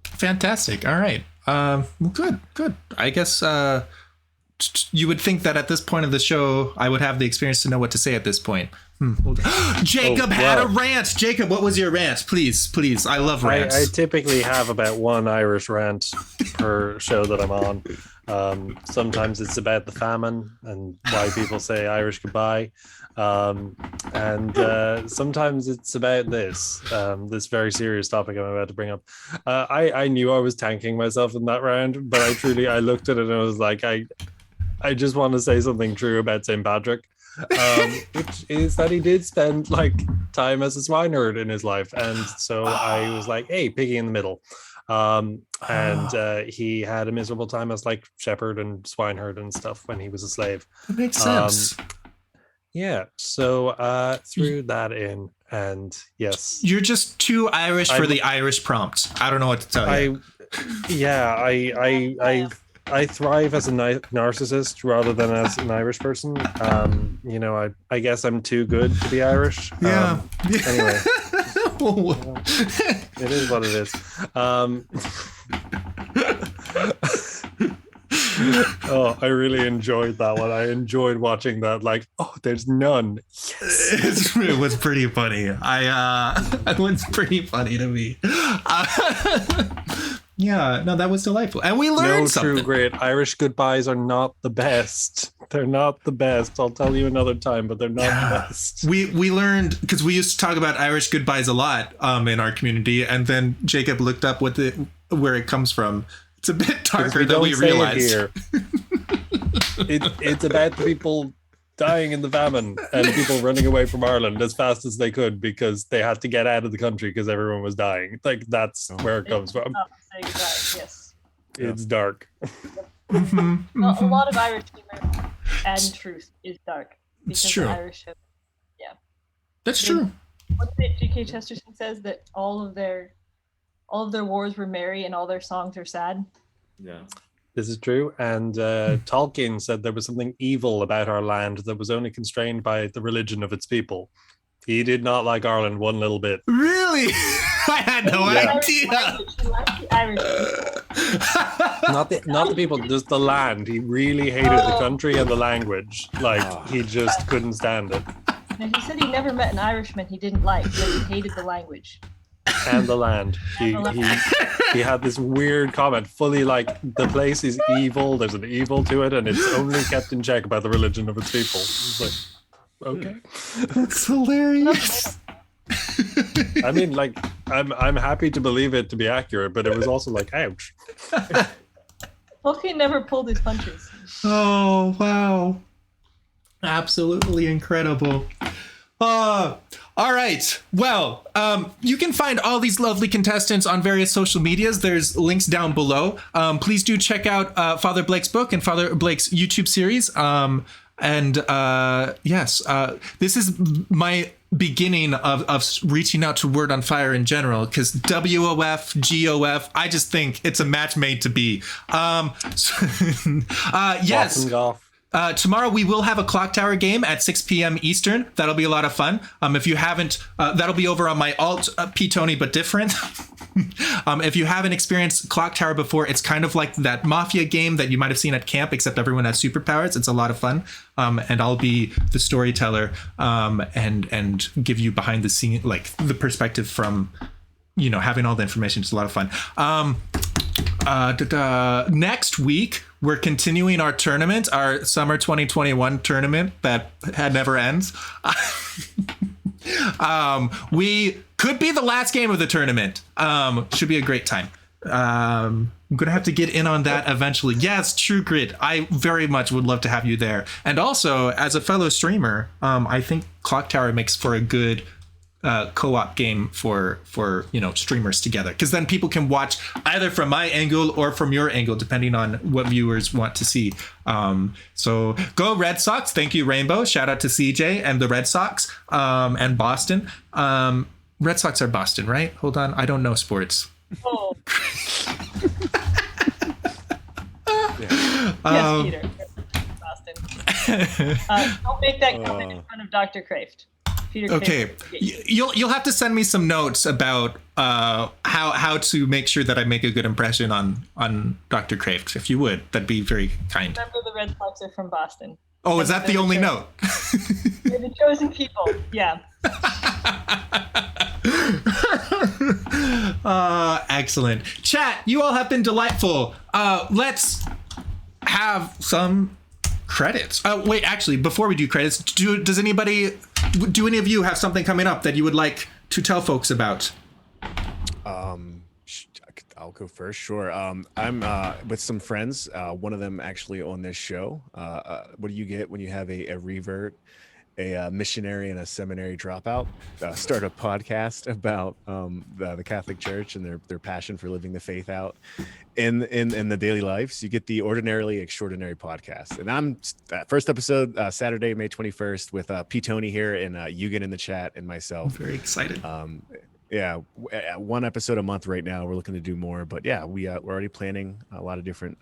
Fantastic. All right. Well, good. I guess you would think that at this point of the show, I would have the experience to know what to say at this point. Jacob had a rant. Jacob, what was your rant? Please. I love rants. I typically have about one Irish rant per show that I'm on. Sometimes it's about the famine and why people say Irish goodbye. And sometimes it's about this very serious topic I'm about to bring up. I knew I was tanking myself in that round, but I looked at it and I was like, I just want to say something true about St. Patrick. Which is that he did spend like time as a swineherd in his life, and so I was like, hey, piggy in the middle. And he had a miserable time as like shepherd and swineherd and stuff when he was a slave. That makes sense. Yeah, so threw that in, and yes, you're just too Irish for the Irish prompt. I don't know what to tell you. I thrive as a narcissist rather than as an Irish person. I guess I'm too good to be Irish. Yeah. Anyway, it is what it is. I really enjoyed that one. I enjoyed watching that. Like, there's none. Yes. It was pretty funny. It was pretty funny to me. Yeah, no, that was delightful. And we learned something. True great. Irish goodbyes are not the best. They're not the best. I'll tell you another time, but they're not the best. We learned, because we used to talk about Irish goodbyes a lot in our community, and then Jacob looked up where it comes from. It's a bit darker than we realized. It's about the people dying in the famine and people running away from Ireland as fast as they could because they had to get out of the country because everyone was dying. Like, that's where it comes from. Yes. It's dark. A lot of Irish humor and truth is dark. It's true. Irish have, that's true. What did G.K. Chesterton says that all of their wars were merry and all their songs are sad. Yeah. This is true. And Tolkien said there was something evil about our land that was only constrained by the religion of its people. He did not like Ireland one little bit. Really? I had no idea. Not the people, just the land. He really hated the country and the language. Like, he just couldn't stand it. Now, he said he never met an Irishman he didn't like, but he hated the language. And the land. He had this weird comment, fully like, the place is evil, there's an evil to it, and it's only kept in check by the religion of its people. It's like, okay. That's hilarious. I mean, like, I'm happy to believe it to be accurate, but it was also like, ouch. Tolkien never pulled his punches. Oh, wow. Absolutely incredible. All right. Well, you can find all these lovely contestants on various social medias. There's links down below. Please do check out Father Blake's book and Father Blake's YouTube series. Yes, this is my beginning of reaching out to Word on Fire in general, because WOF, GOF, I just think it's a match made to be. Yes. Tomorrow we will have a Clock Tower game at 6 p.m. Eastern. That'll be a lot of fun. If you haven't, that'll be over on my alt P-Tony, but different. If you haven't experienced Clock Tower before, it's kind of like that Mafia game that you might have seen at camp, except everyone has superpowers. It's a lot of fun. And I'll be the storyteller and give you behind the scene, like the perspective from, having all the information. It's a lot of fun. Next week, we're continuing our tournament, our summer 2021 tournament that never ends. We could be the last game of the tournament. Should be a great time. I'm gonna have to get in on that eventually. Yes, True Grit. I very much would love to have you there. And also, as a fellow streamer, I think Clock Tower makes for a good co-op game for streamers together, because then people can watch either from my angle or from your angle, depending on what viewers want to see. So go Red Sox. Thank you, Rainbow. Shout out to CJ and the Red Sox, and Boston. Red Sox are Boston, right? Hold on, I don't know sports. Oh. Um, Yes, Peter. Boston. Don't make that comment in front of Dr. Kraft. Peter Okay, Kraft. you'll have to send me some notes about how to make sure that I make a good impression on Dr. Kraft. If you would, that'd be very kind. Remember, the Red Sox are from Boston. Oh, is that the only note? They're the chosen people. Yeah. Excellent. Chat, you all have been delightful. Let's have some credits. Wait, actually, before we do credits, do any of you have something coming up that you would like to tell folks about? I'll go first. Sure. I'm with some friends. One of them actually on this show. What do you get when you have a revert, a missionary, and a seminary dropout? Start a podcast about the Catholic Church and their passion for living the faith out in the daily lives. You get the Ordinarily Extraordinary podcast, and I'm first episode Saturday, May 21st, with P. Tony here and Yugen in the chat and myself. I'm very excited. Yeah, one episode a month right now. We're looking to do more, but yeah, we're already planning a lot of different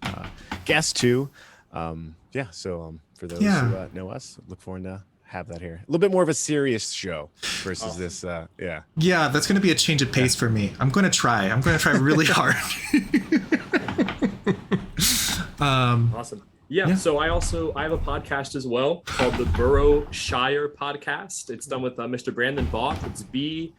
guests too. So for those who know us, look forward to have that here. A little bit more of a serious show versus this. Yeah, that's going to be a change of pace for me. I'm going to try really hard. Awesome. Yeah, so I have a podcast as well called the Burrow Shire Podcast. It's done with Mr. Brandon Voth. It's BURROW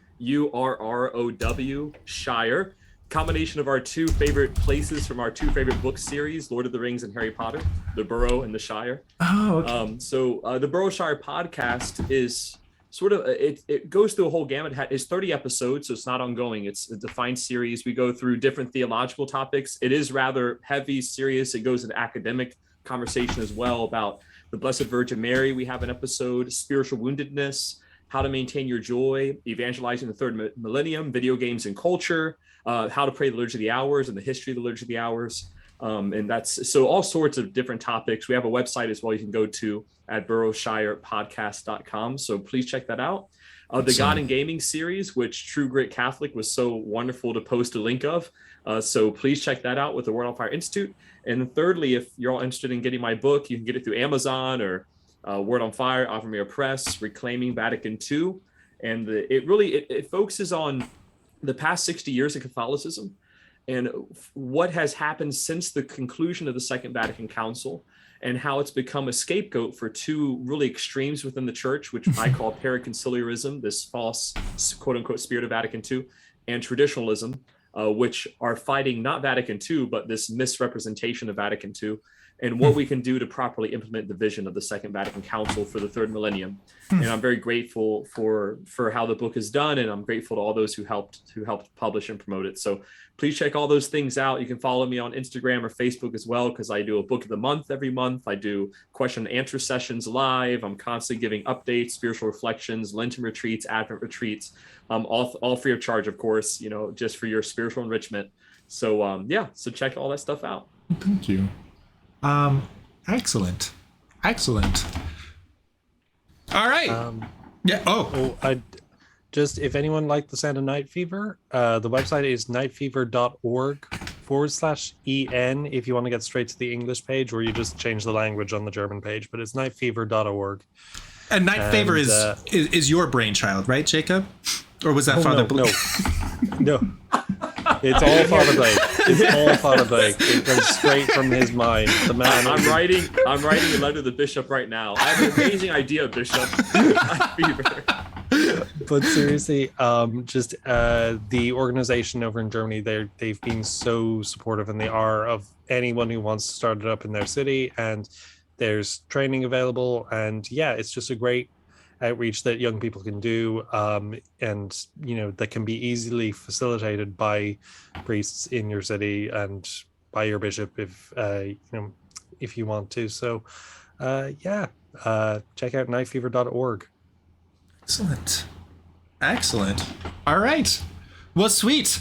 Shire. Combination of our two favorite places from our two favorite book series, Lord of the Rings and Harry Potter, the Burrow and the Shire. Oh, okay. The Burrow Shire podcast is sort of, it goes through a whole gamut. It's 30 episodes, so it's not ongoing. It's a defined series. We go through different theological topics. It is rather heavy, serious. It goes into academic conversation as well about the Blessed Virgin Mary. We have an episode, spiritual woundedness, how to maintain your joy, evangelizing the third millennium, video games and culture, how to pray the Liturgy of the Hours and the history of the Liturgy of the Hours. And that's so all sorts of different topics. We have a website as well you can go to at burrowshirepodcast.com. So please check that out. The God and Gaming series, which True Grit Catholic was so wonderful to post a link of. So please check that out with the Word on Fire Institute. And thirdly, if you're all interested in getting my book, you can get it through Amazon or Word on Fire, Ave Maria Press, Reclaiming Vatican II. And it focuses on the past 60 years of Catholicism and what has happened since the conclusion of the Second Vatican Council, and how it's become a scapegoat for two really extremes within the church, which I call paraconciliarism, this false quote unquote spirit of Vatican II, and traditionalism, which are fighting not Vatican II, but this misrepresentation of Vatican II, and what we can do to properly implement the vision of the Second Vatican Council for the third millennium. And I'm very grateful for how the book is done, and I'm grateful to all those who helped publish and promote it. So please check all those things out. You can follow me on Instagram or Facebook as well, because I do a book of the month every month. I do question and answer sessions live. I'm constantly giving updates, spiritual reflections, Lenten retreats, Advent retreats, all free of charge, of course, just for your spiritual enrichment. So so check all that stuff out. Thank you. Excellent. All right. If anyone liked the sound of Night Fever, the website is nightfever.org/en if you want to get straight to the English page, or you just change the language on the German page, but it's nightfever.org. And Night Fever is your brainchild, right, Jacob? Or was that Father Blake? No. It's all Father Blake. It comes straight from his mind. The man. I'm writing a letter to the bishop right now. I have an amazing idea, Bishop. But seriously, the organization over in Germany, they've been so supportive, and they are, of anyone who wants to start it up in their city, and there's training available, and it's just a great outreach that young people can do, and that can be easily facilitated by priests in your city and by your bishop if you want to. So check out nightfever.org. Excellent. All right. Well, sweet.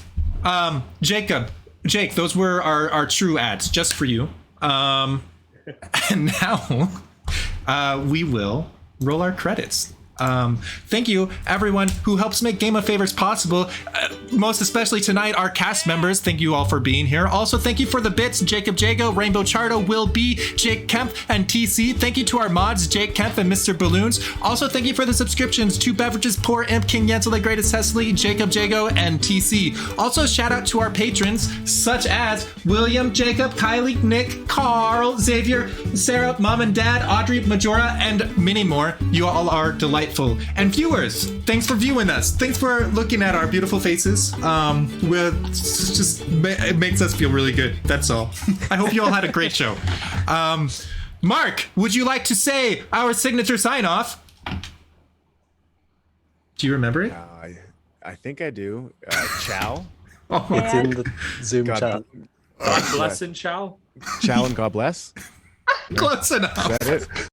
Jake, those were our true ads just for you. And now we will roll our credits. Thank you, everyone who helps make Game of Favors possible. Most especially tonight, our cast members. Thank you all for being here. Also, thank you for the bits, Jacob Jago, Rainbow Chardo, Will B, Jake Kemp, and TC. Thank you to our mods, Jake Kemp and Mr. Balloons. Also, thank you for the subscriptions to Beverages, Poor Imp, King Yentl, the Greatest Cecily, Jacob Jago, and TC. Also, shout out to our patrons, such as William, Jacob, Kylie, Nick, Carl, Xavier, Sarah, Mom and Dad, Audrey, Majora, and many more. You all are delightful. And viewers, thanks for viewing us. Thanks for looking at our beautiful faces. It makes us feel really good. That's all. I hope you all had a great show. Mark, would you like to say our signature sign off? Do you remember it? I think I do. Ciao. It's in the Zoom chat. God bless and ciao. Ciao and God bless. Close enough. Is that it?